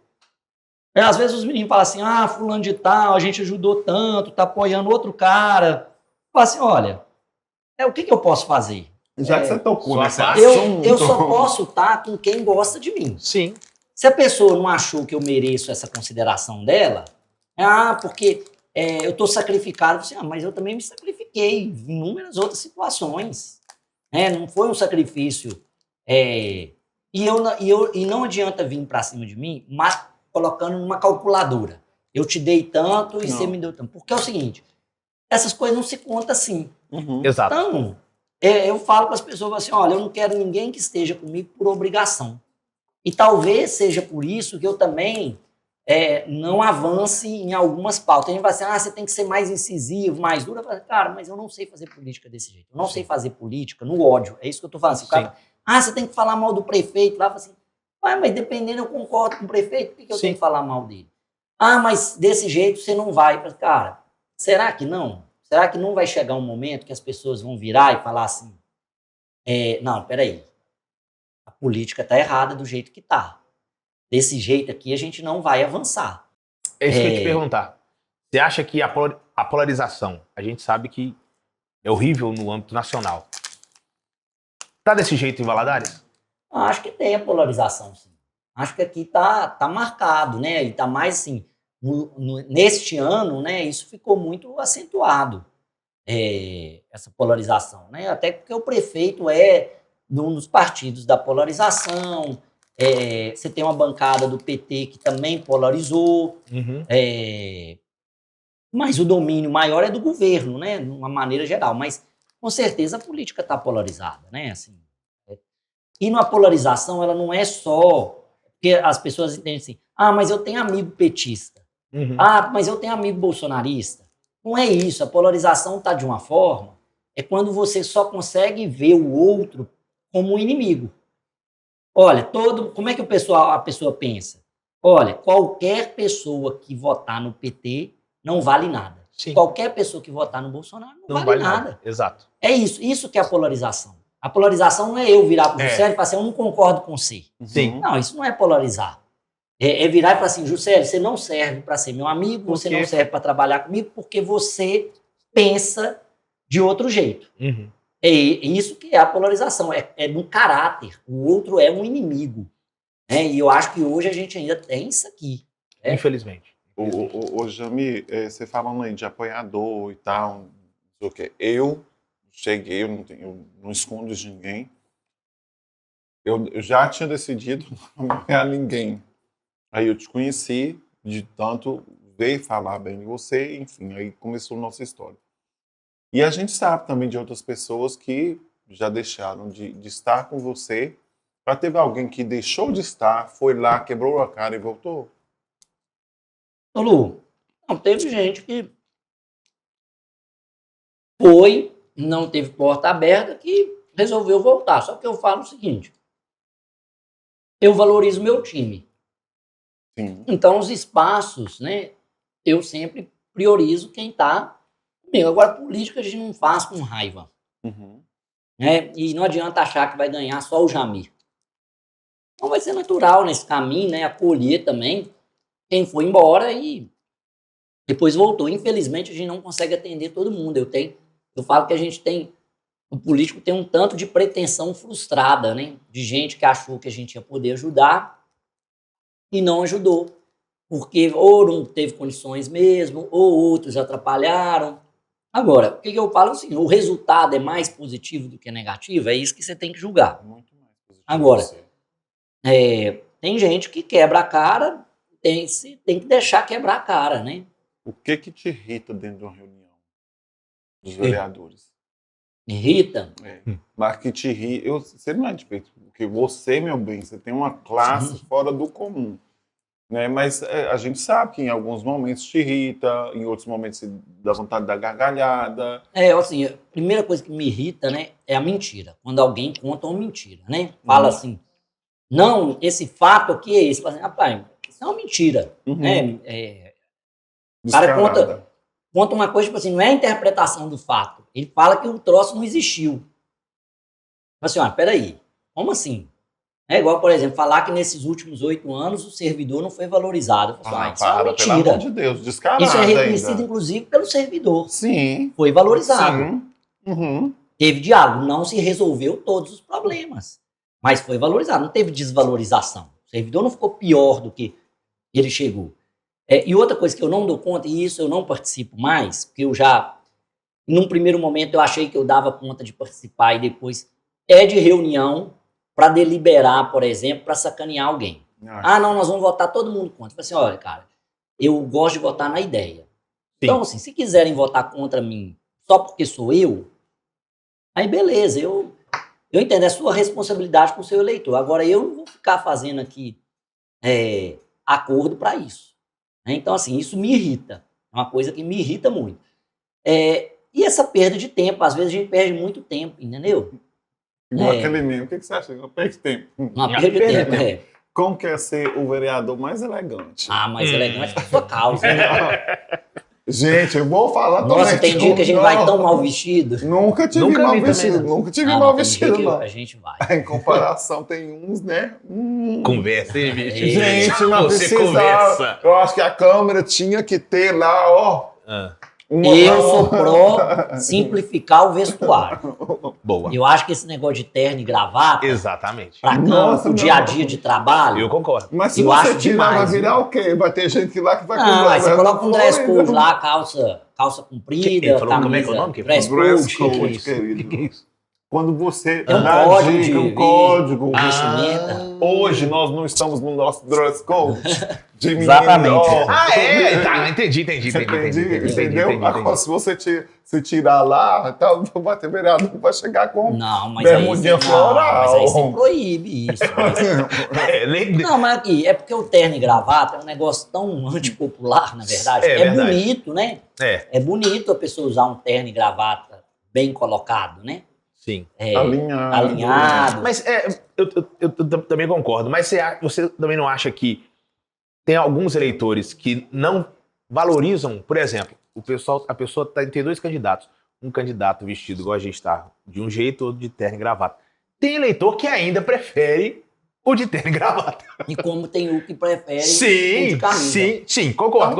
Às vezes os meninos falam assim, fulano de tal, a gente ajudou tanto, tá apoiando outro cara. Fala assim, olha, o que eu posso fazer? Já que você tocou nessa assunto... Eu só posso estar com quem gosta de mim. Sim. Se a pessoa não achou que eu mereço essa consideração dela, porque eu estou sacrificado, assim, mas eu também me sacrifiquei em inúmeras outras situações. Não foi um sacrifício. E não adianta vir para cima de mim, mas colocando numa calculadora. Eu te dei tanto e você me deu tanto. Porque é o seguinte, essas coisas não se contam assim. Exato. Então... eu falo para as pessoas assim, olha, eu não quero ninguém que esteja comigo por obrigação. E talvez seja por isso que eu também não avance em algumas pautas. A gente vai assim, você tem que ser mais incisivo, mais duro. Eu falo, cara, mas eu não sei fazer política desse jeito. Eu não sei fazer política no ódio. É isso que eu estou falando. Assim, o cara, você tem que falar mal do prefeito. Lá, assim, mas dependendo, eu concordo com o prefeito, por que eu tenho que falar mal dele? Mas desse jeito você não vai. Cara, será que não? Será que não vai chegar um momento que as pessoas vão virar e falar assim, não, peraí, a política está errada do jeito que está. Desse jeito aqui a gente não vai avançar. É isso que eu ia te perguntar. Você acha que a polarização, a gente sabe que é horrível no âmbito nacional. Tá desse jeito em Valadares? Acho que tem a polarização, sim. Acho que aqui tá marcado, né? E tá mais assim... neste ano, né, isso ficou muito acentuado, essa polarização, né? Até porque o prefeito é um dos partidos da polarização, você tem uma bancada do PT que também polarizou, mas o domínio maior é do governo, né? De uma maneira geral. Mas, com certeza, a política está polarizada, né? Assim, e numa polarização, ela não é só... Porque as pessoas entendem assim, mas eu tenho amigo petista. Mas eu tenho amigo bolsonarista. Não é isso. A polarização está de uma forma... É quando você só consegue ver o outro como um inimigo. Olha, como é que a pessoa pensa? Olha, qualquer pessoa que votar no PT não vale nada. Sim. Qualquer pessoa que votar no Bolsonaro não vale nada. Exato. É isso que é a polarização. A polarização não é eu virar para o Juscelio e falar assim, eu não concordo com você. Sim. Não, isso não é polarizar. É virar e falar assim, Juscelio, você não serve para ser meu amigo, você não serve para trabalhar comigo porque você pensa de outro jeito. É isso que é a polarização, é no caráter. O outro é um inimigo. E eu acho que hoje a gente ainda tem isso aqui. Infelizmente. Ô Jami, você falando aí de apoiador e tal, não sei o quê. Eu cheguei, eu não escondo de ninguém. Eu já tinha decidido não apoiar ninguém. Aí eu te conheci, de tanto ver falar bem de você, enfim, aí começou a nossa história. E a gente sabe também de outras pessoas que já deixaram de estar com você. Já teve alguém que deixou de estar, foi lá, quebrou a cara e voltou? Ô Lu, não, teve gente que foi, não teve porta aberta, que resolveu voltar. Só que eu falo o seguinte, eu valorizo meu time. Sim. Então, os espaços, né, eu sempre priorizo quem está comigo. Agora, política a gente não faz com raiva. E não adianta achar que vai ganhar só o Jamir. Então, vai ser natural nesse caminho, né, acolher também quem foi embora e depois voltou. Infelizmente, a gente não consegue atender todo mundo. Eu falo que o político tem um tanto de pretensão frustrada, né, de gente que achou que a gente ia poder ajudar e não ajudou, porque ou não teve condições mesmo, ou outros atrapalharam. Agora, o que eu falo assim, o resultado é mais positivo do que negativo, é isso que você tem que julgar. Muito mais positivo. Agora, tem gente que quebra a cara, tem que deixar quebrar a cara, né? O que te irrita dentro de uma reunião dos vereadores? Irrita? Mas que te irrita... Você não é de peito, porque você, meu bem, você tem uma classe fora do comum. Né? Mas a gente sabe que em alguns momentos te irrita, em outros momentos você dá vontade de dar gargalhada. Assim, a primeira coisa que me irrita, né, é a mentira. Quando alguém conta uma mentira, né? Fala assim, não, esse fato aqui é esse. Fala assim, rapaz, isso é uma mentira. Né? O cara conta uma coisa, tipo assim, não é a interpretação do fato. Ele fala que o troço não existiu. Assim, peraí, como assim? É igual, por exemplo, falar que nesses últimos 8 anos o servidor não foi valorizado. Isso é uma mentira. Pelo amor de Deus, descarado. Isso é reconhecido, inclusive, pelo servidor. Sim. Foi valorizado. Sim. Teve diálogo, não se resolveu todos os problemas. Mas foi valorizado, não teve desvalorização. O servidor não ficou pior do que ele chegou. E outra coisa que eu não dou conta, e isso eu não participo mais, porque eu já, num primeiro momento, eu achei que eu dava conta de participar e depois de reunião para deliberar, por exemplo, para sacanear alguém. Não, nós vamos votar todo mundo contra. Eu falei assim, olha, cara, eu gosto de votar na ideia. Então, assim, se quiserem votar contra mim só porque sou eu, aí beleza, eu entendo, é sua responsabilidade com o seu eleitor. Agora, eu não vou ficar fazendo aqui acordo para isso. Então, assim, isso me irrita. É uma coisa que me irrita muito. E essa perda de tempo, às vezes a gente perde muito tempo, entendeu? Aquele meme, o que você acha? Eu perco tempo. Uma perda de tempo, Como quer ser o vereador mais elegante? Mais elegante que a sua causa. Gente, eu vou falar... Nossa, tem dia que a gente vai tão mal vestido. Nunca tive mal vestido. Nunca tive mal vestido, não. A gente vai. Em comparação, tem uns, né? Conversa, hein, bicho? Gente, não você precisa... conversa. Eu acho que a câmera tinha que ter lá, ó... Eu sou pró simplificar o vestuário. Boa. Eu acho que esse negócio de terno e gravata... Exatamente. Pra campo, dia a dia de trabalho... Eu concordo. Mas se você tirar, vai virar o quê? Vai ter gente lá que vai... Não, aí você coloca um dress code lá, calça comprida, Como é que é o nome? dress code, querido. que é isso? quando você É um dá código dica, de um código. vestimenta. Hoje nós não estamos no nosso dress code de menino. Exatamente. Tá, entendi. Entendeu? Agora, se você tirar lá, tá, o bater vereador vai chegar com Não, mas bermudinha floral. mas aí você proíbe isso. Não, mas aqui, é porque o terno e gravata é um negócio tão antipopular, na verdade. É verdade. Bonito, né? É bonito a pessoa usar um terno e gravata bem colocado, né? Sim. Alinhado. Mas eu também concordo. Mas você também não acha que tem alguns eleitores que não valorizam, por exemplo, a pessoa tem 2 candidatos. Um candidato vestido igual a gente está, de um jeito, outro de terno e gravata. Tem eleitor que ainda prefere o de terno e gravata. E como tem o que prefere o de camisa. Sim, concordo.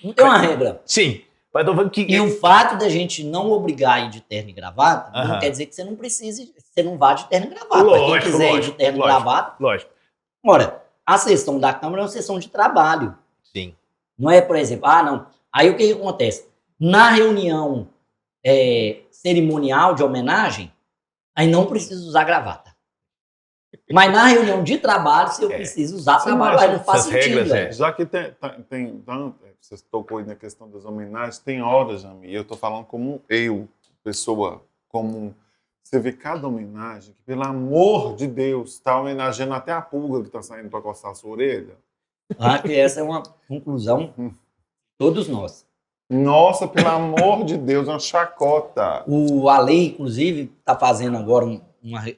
Não tem uma regra. Sim. Mas eu tô falando que... E o fato da gente não obrigar a ir de terno e gravata, não quer dizer que você não precise, você não vá de terno e gravata. Quem quiser ir de terno e gravata. Lógico. Ora, a sessão da Câmara é uma sessão de trabalho. Sim. Não é, por exemplo, não. Aí o que acontece? Na reunião cerimonial de homenagem, aí não precisa usar gravata. Mas na reunião de trabalho, se eu preciso usar trabalho, aí não faz sentido. Regras, Já que tem você tocou aí na questão das homenagens, tem horas, Jamil, e eu estou falando como pessoa comum. Você vê cada homenagem que, pelo amor de Deus, está homenageando até a pulga que está saindo para coçar a sua orelha. Que essa é uma conclusão de todos nós. Nossa, pelo amor de Deus, uma chacota. A lei, inclusive, está fazendo agora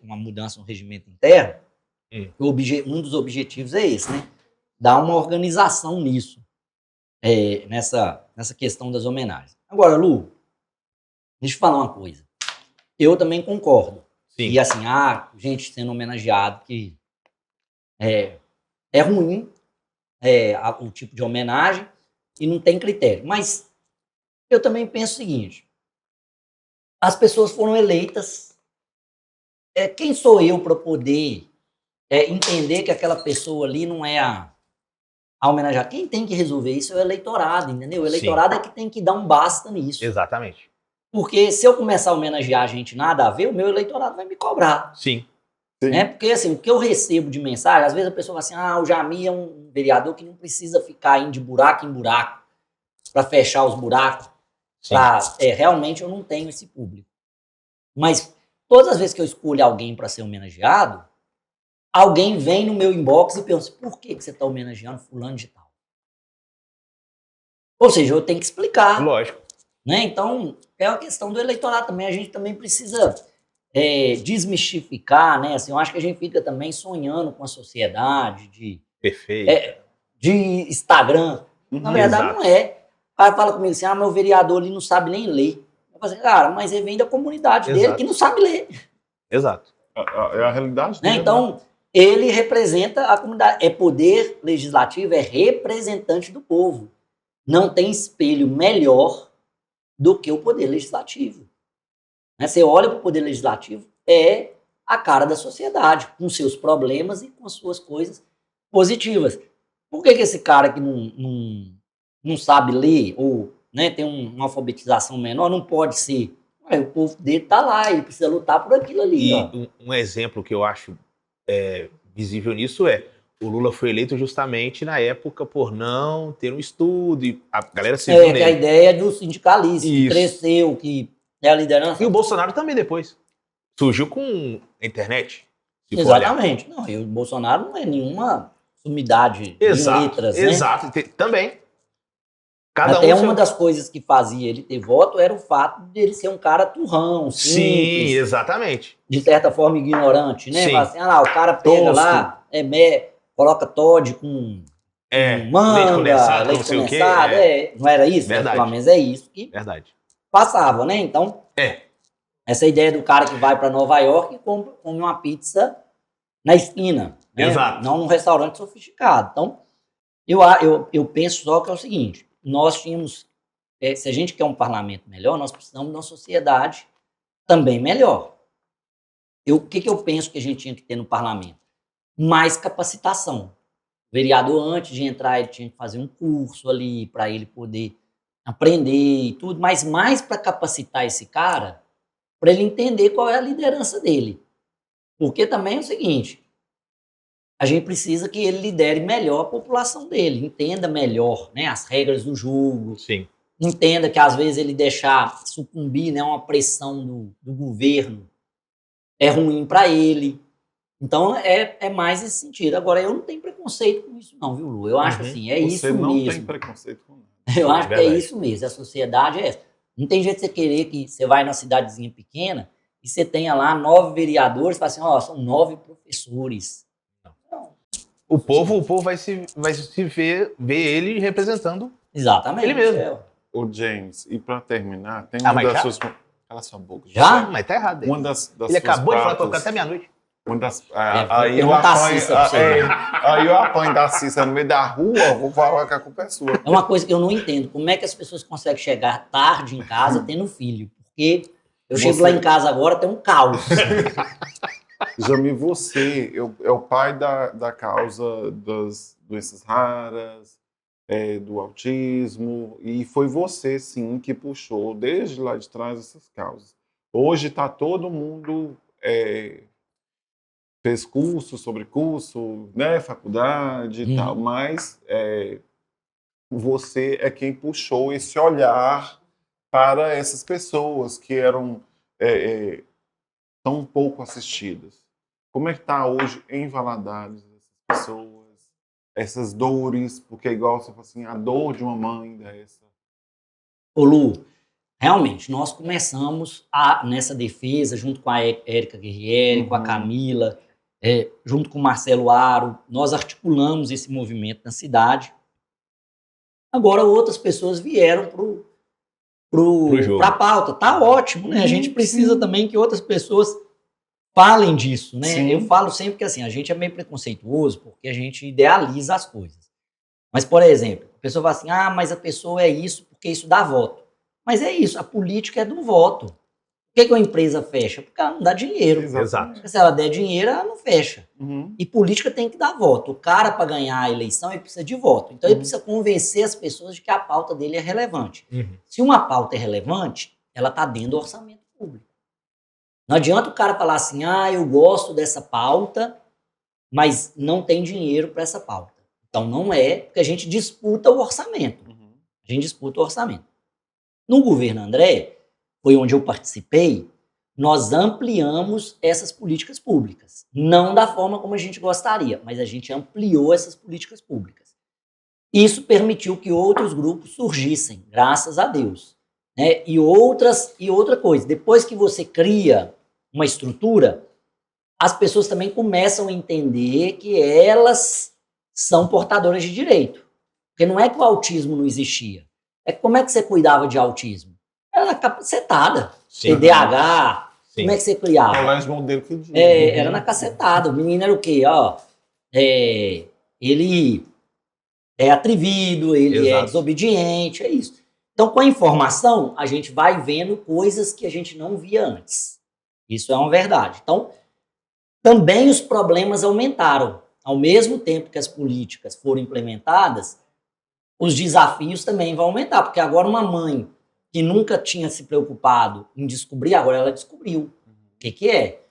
uma mudança no regimento interno. Um dos objetivos é esse, né? Dar uma organização nisso, nessa questão das homenagens. Agora, Lu, deixa eu falar uma coisa. Eu também concordo. Sim. E assim, gente sendo homenageado, que é ruim o tipo de homenagem e não tem critério. Mas eu também penso o seguinte: as pessoas foram eleitas. Quem sou eu para poder entender que aquela pessoa ali não é a homenageada? Quem tem que resolver isso é o eleitorado, entendeu? O eleitorado é que tem que dar um basta nisso. Exatamente. Porque se eu começar a homenagear a gente nada a ver, o meu eleitorado vai me cobrar. Sim. Porque assim, o que eu recebo de mensagem, às vezes a pessoa fala assim, o Jamil é um vereador que não precisa ficar indo de buraco em buraco para fechar os buracos. Realmente eu não tenho esse público. Mas todas as vezes que eu escolho alguém para ser homenageado, alguém vem no meu inbox e pensa, por que você está homenageando fulano de tal? Ou seja, eu tenho que explicar. Lógico. Né? Então, é uma questão do eleitorado também. A gente também precisa desmistificar, né? Assim, eu acho que a gente fica também sonhando com a sociedade Perfeito. De Instagram. Na verdade, não é. O cara fala comigo assim, meu vereador ali não sabe nem ler. Eu falo assim, cara, mas ele vem da comunidade dele que não sabe ler. Exato. É a realidade dele. Então, ele representa a comunidade. Poder legislativo, é representante do povo. Não tem espelho melhor do que o poder legislativo. Você olha para o poder legislativo, é a cara da sociedade, com seus problemas e com as suas coisas positivas. Por que esse cara que não sabe ler ou tem uma alfabetização menor não pode ser? O povo dele está lá, ele precisa lutar por aquilo ali. E um exemplo que eu acho visível nisso o Lula foi eleito justamente na época por não ter um estudo e a galera se viu nele. A ideia do sindicalismo, que cresceu, que é a liderança. E o Bolsonaro também depois. Surgiu com a internet. Exatamente. Não, e o Bolsonaro não é nenhuma sumidade de letras, né? Exato. Também. Até uma das coisas que fazia ele ter voto era o fato de ele ser um cara turrão, simples. Sim, exatamente. De certa forma ignorante, né? Sim. Fala assim, o cara pega lá, coloca Toddy com manga, leite condensado. Não era isso? Verdade. Pelo menos é isso que passava, né? Então, essa ideia do cara que vai para Nova York e come uma pizza na esquina. Né? Exato. Não num restaurante sofisticado. Então, eu penso só que é o seguinte, nós tínhamos, se a gente quer um parlamento melhor, nós precisamos de uma sociedade também melhor. O que eu penso que a gente tinha que ter no parlamento? Mais capacitação. O vereador, antes de entrar, ele tinha que fazer um curso ali para ele poder aprender e tudo, mas mais para capacitar esse cara para ele entender qual é a liderança dele. Porque também é o seguinte, a gente precisa que ele lidere melhor a população dele, entenda melhor, né, as regras do jogo, Sim. entenda que às vezes ele deixar sucumbir, né, uma pressão do governo é ruim para ele. Então é mais esse sentido. Agora, eu não tenho preconceito com isso não, viu, Lu? Eu acho assim, é isso mesmo. Você não tem preconceito com nada. Eu acho que é isso mesmo, a sociedade é essa. Não tem jeito de você querer que você vai numa cidadezinha pequena e você tenha lá 9 vereadores e fala assim, ó, são 9 professores. O povo vai se ver ele representando exatamente ele mesmo. O James, e para terminar, tem uma das suas... Cala sua boca. Já? Mas tá errado. Uma das ele acabou de falar que eu até meia-noite. Aí eu apanho da Cissa no meio da rua, vou falar que a culpa é sua. É uma coisa que eu não entendo. Como é que as pessoas conseguem chegar tarde em casa tendo filho? Porque eu chego lá em casa agora, tem um caos. Jamil, você é o pai da causa das doenças raras, do autismo, e foi você, sim, que puxou desde lá de trás essas causas. Hoje está todo mundo... fez curso sobre curso, né, faculdade e tal, mas você é quem puxou esse olhar para essas pessoas que eram tão pouco assistidas. Como é que está hoje em Valadares essas pessoas, essas dores, porque igual você falou assim, a dor de uma mãe dessa. Ô Lu, realmente, nós começamos nessa defesa, junto com a Érica Guerrieri, com a Camila, junto com o Marcelo Aro, nós articulamos esse movimento na cidade. Agora outras pessoas vieram para a pauta. Tá ótimo, né? A gente precisa também que outras pessoas falem disso, né? Sim. Eu falo sempre que assim, a gente é meio preconceituoso porque a gente idealiza as coisas. Mas, por exemplo, a pessoa fala assim, mas a pessoa é isso porque isso dá voto. Mas é isso, a política é do voto. Por que uma empresa fecha? Porque ela não dá dinheiro. Exato. Porque se ela der dinheiro, ela não fecha. E política tem que dar voto. O cara, para ganhar a eleição, ele precisa de voto. Então, ele precisa convencer as pessoas de que a pauta dele é relevante. Se uma pauta é relevante, ela está dentro do orçamento público. Não adianta o cara falar assim, eu gosto dessa pauta, mas não tem dinheiro para essa pauta. Então, não é, porque a gente disputa o orçamento. A gente disputa o orçamento. No governo André, foi onde eu participei, nós ampliamos essas políticas públicas. Não da forma como a gente gostaria, mas a gente ampliou essas políticas públicas. Isso permitiu que outros grupos surgissem, graças a Deus. Né? E outra coisa, depois que você cria uma estrutura, as pessoas também começam a entender que elas são portadoras de direito. Porque não é que o autismo não existia. É como é que você cuidava de autismo? Era cacetada. TDAH, sim. Como é que você criava? Colégio modelo que diz. Era na cacetada. O menino era o quê? Ele é atrevido, ele é desobediente, é isso. Então, com a informação, a gente vai vendo coisas que a gente não via antes. Isso é uma verdade. Então, também os problemas aumentaram. Ao mesmo tempo que as políticas foram implementadas, os desafios também vão aumentar, porque agora uma mãe que nunca tinha se preocupado em descobrir, agora ela descobriu o que é.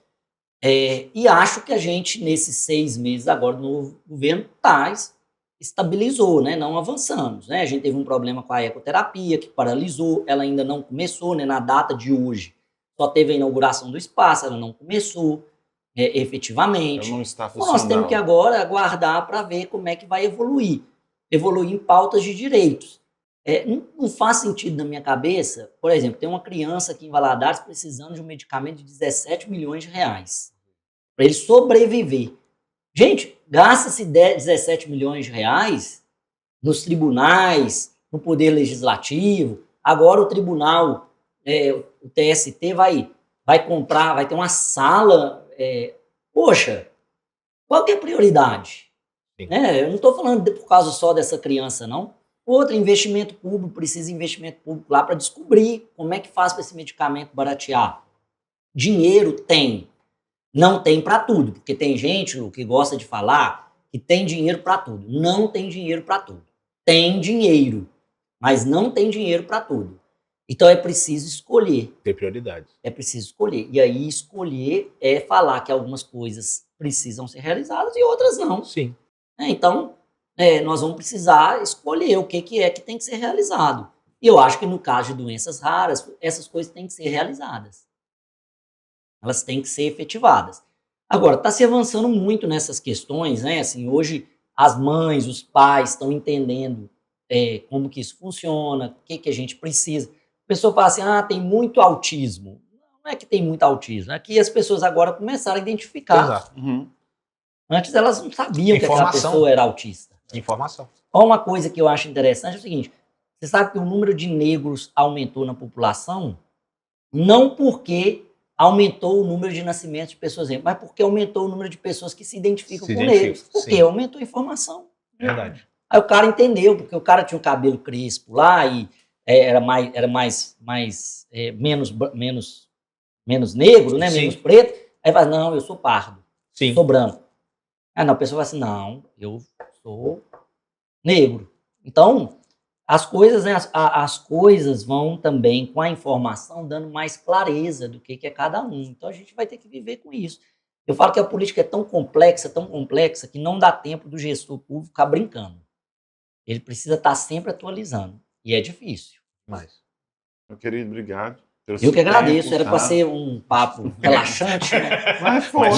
E acho que a gente, nesses 6 meses agora do novo governo, estabilizou, né? Não avançamos. Né? A gente teve um problema com a ecoterapia, que paralisou, ela ainda não começou, né? Na data de hoje, só teve a inauguração do espaço, ela não começou efetivamente. Ela não está funcionando. Nós temos que agora aguardar para ver como é que vai evoluir. Evoluir em pautas de direitos. Não faz sentido na minha cabeça, por exemplo, tem uma criança aqui em Valadares precisando de um medicamento de 17 milhões de reais para ele sobreviver. Gente, gasta-se 17 milhões de reais nos tribunais, no Poder Legislativo, agora o tribunal, o TST vai comprar, vai ter uma sala. Poxa, qual que é a prioridade? Eu não estou falando por causa só dessa criança, não. Outro, investimento público, precisa de investimento público lá para descobrir como é que faz para esse medicamento baratear. Dinheiro tem. Não tem para tudo, porque tem gente, Lu, que gosta de falar que tem dinheiro para tudo. Não tem dinheiro para tudo. Tem dinheiro, mas não tem dinheiro para tudo. Então é preciso escolher. Ter prioridades. É preciso escolher. E aí escolher é falar que algumas coisas precisam ser realizadas e outras não. Sim. Então, nós vamos precisar escolher o que é que tem que ser realizado. E eu acho que no caso de doenças raras, essas coisas têm que ser realizadas. Elas têm que ser efetivadas. Agora, está se avançando muito nessas questões, né? Assim, hoje as mães, os pais estão entendendo como que isso funciona, o que a gente precisa. A pessoa fala assim, tem muito autismo. Não é que tem muito autismo, é que as pessoas agora começaram a identificar. Exato. Antes elas não sabiam que aquela pessoa era autista. Informação. Uma coisa que eu acho interessante é o seguinte, você sabe que o número de negros aumentou na população, não porque aumentou o número de nascimentos de pessoas negras, mas porque aumentou o número de pessoas que se identificam com negros. Porque aumentou a informação. Verdade. Aí o cara entendeu, porque o cara tinha o cabelo crespo lá e era menos negro, né? Menos preto. Aí fala, não, eu sou pardo, sou branco. Aí não, a pessoa fala assim, não, eu sou negro. Então, as coisas, né, as coisas vão também, com a informação, dando mais clareza do que é cada um. Então, a gente vai ter que viver com isso. Eu falo que a política é tão complexa, que não dá tempo do gestor público ficar brincando. Ele precisa estar sempre atualizando. E é difícil. Meu querido, obrigado. Eu que agradeço. Era para ser um papo relaxante, né? Mas foi.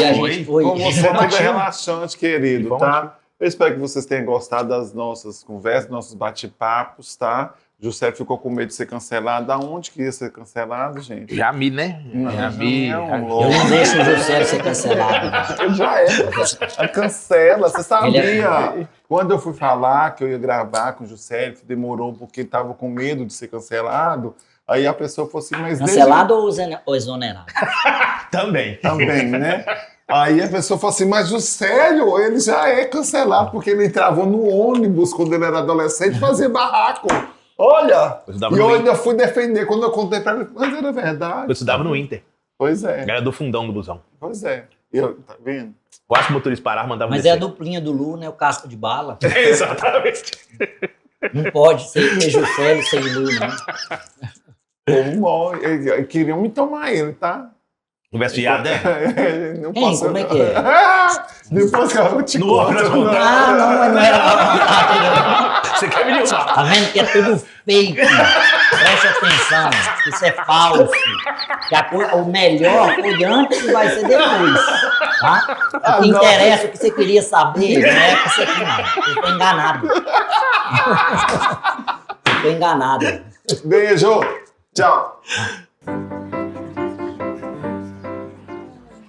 Com você é tudo relaxante, querido, tá? Eu espero que vocês tenham gostado das nossas conversas, nossos bate-papos, tá? Juscelio ficou com medo de ser cancelado. Aonde que ia ser cancelado, gente? Jami, né? Jami. Eu não deixo o Juscelio ser cancelado. Eu já era. Cancela, você sabia? Quando eu fui falar que eu ia gravar com o Juscelio, que demorou porque estava com medo de ser cancelado, aí a pessoa falou assim, mas... Cancelado ou exonerado? Também, né? Aí a pessoa falou assim, mas Juscelio, ele já é cancelado, porque ele entrava no ônibus quando ele era adolescente e fazia barraco. Olha! E eu ainda fui defender quando eu contei pra ele, mas era verdade. Eu estudava no Inter. Pois é. Era do fundão do busão. Pois é. Tá vendo? Quase o motorista parava, mandava Mas descer. é a duplinha do Lu, né? O casco de bala. Exatamente. Não pode ser Juscelio sem Lu, né? Queriam me tomar ele, tá? Investiado, né? Não Quem? posso... Como é que é? Depois que eu te conto. Não era. Você quer me usar? Tá vendo que é tudo fake? Preste atenção, isso é falso. Que o melhor foi antes e vai ser depois. Tá? O que interessa, o que você queria saber, não é isso aqui, não. Você foi enganado. Você foi enganado. Beijo. Tchau.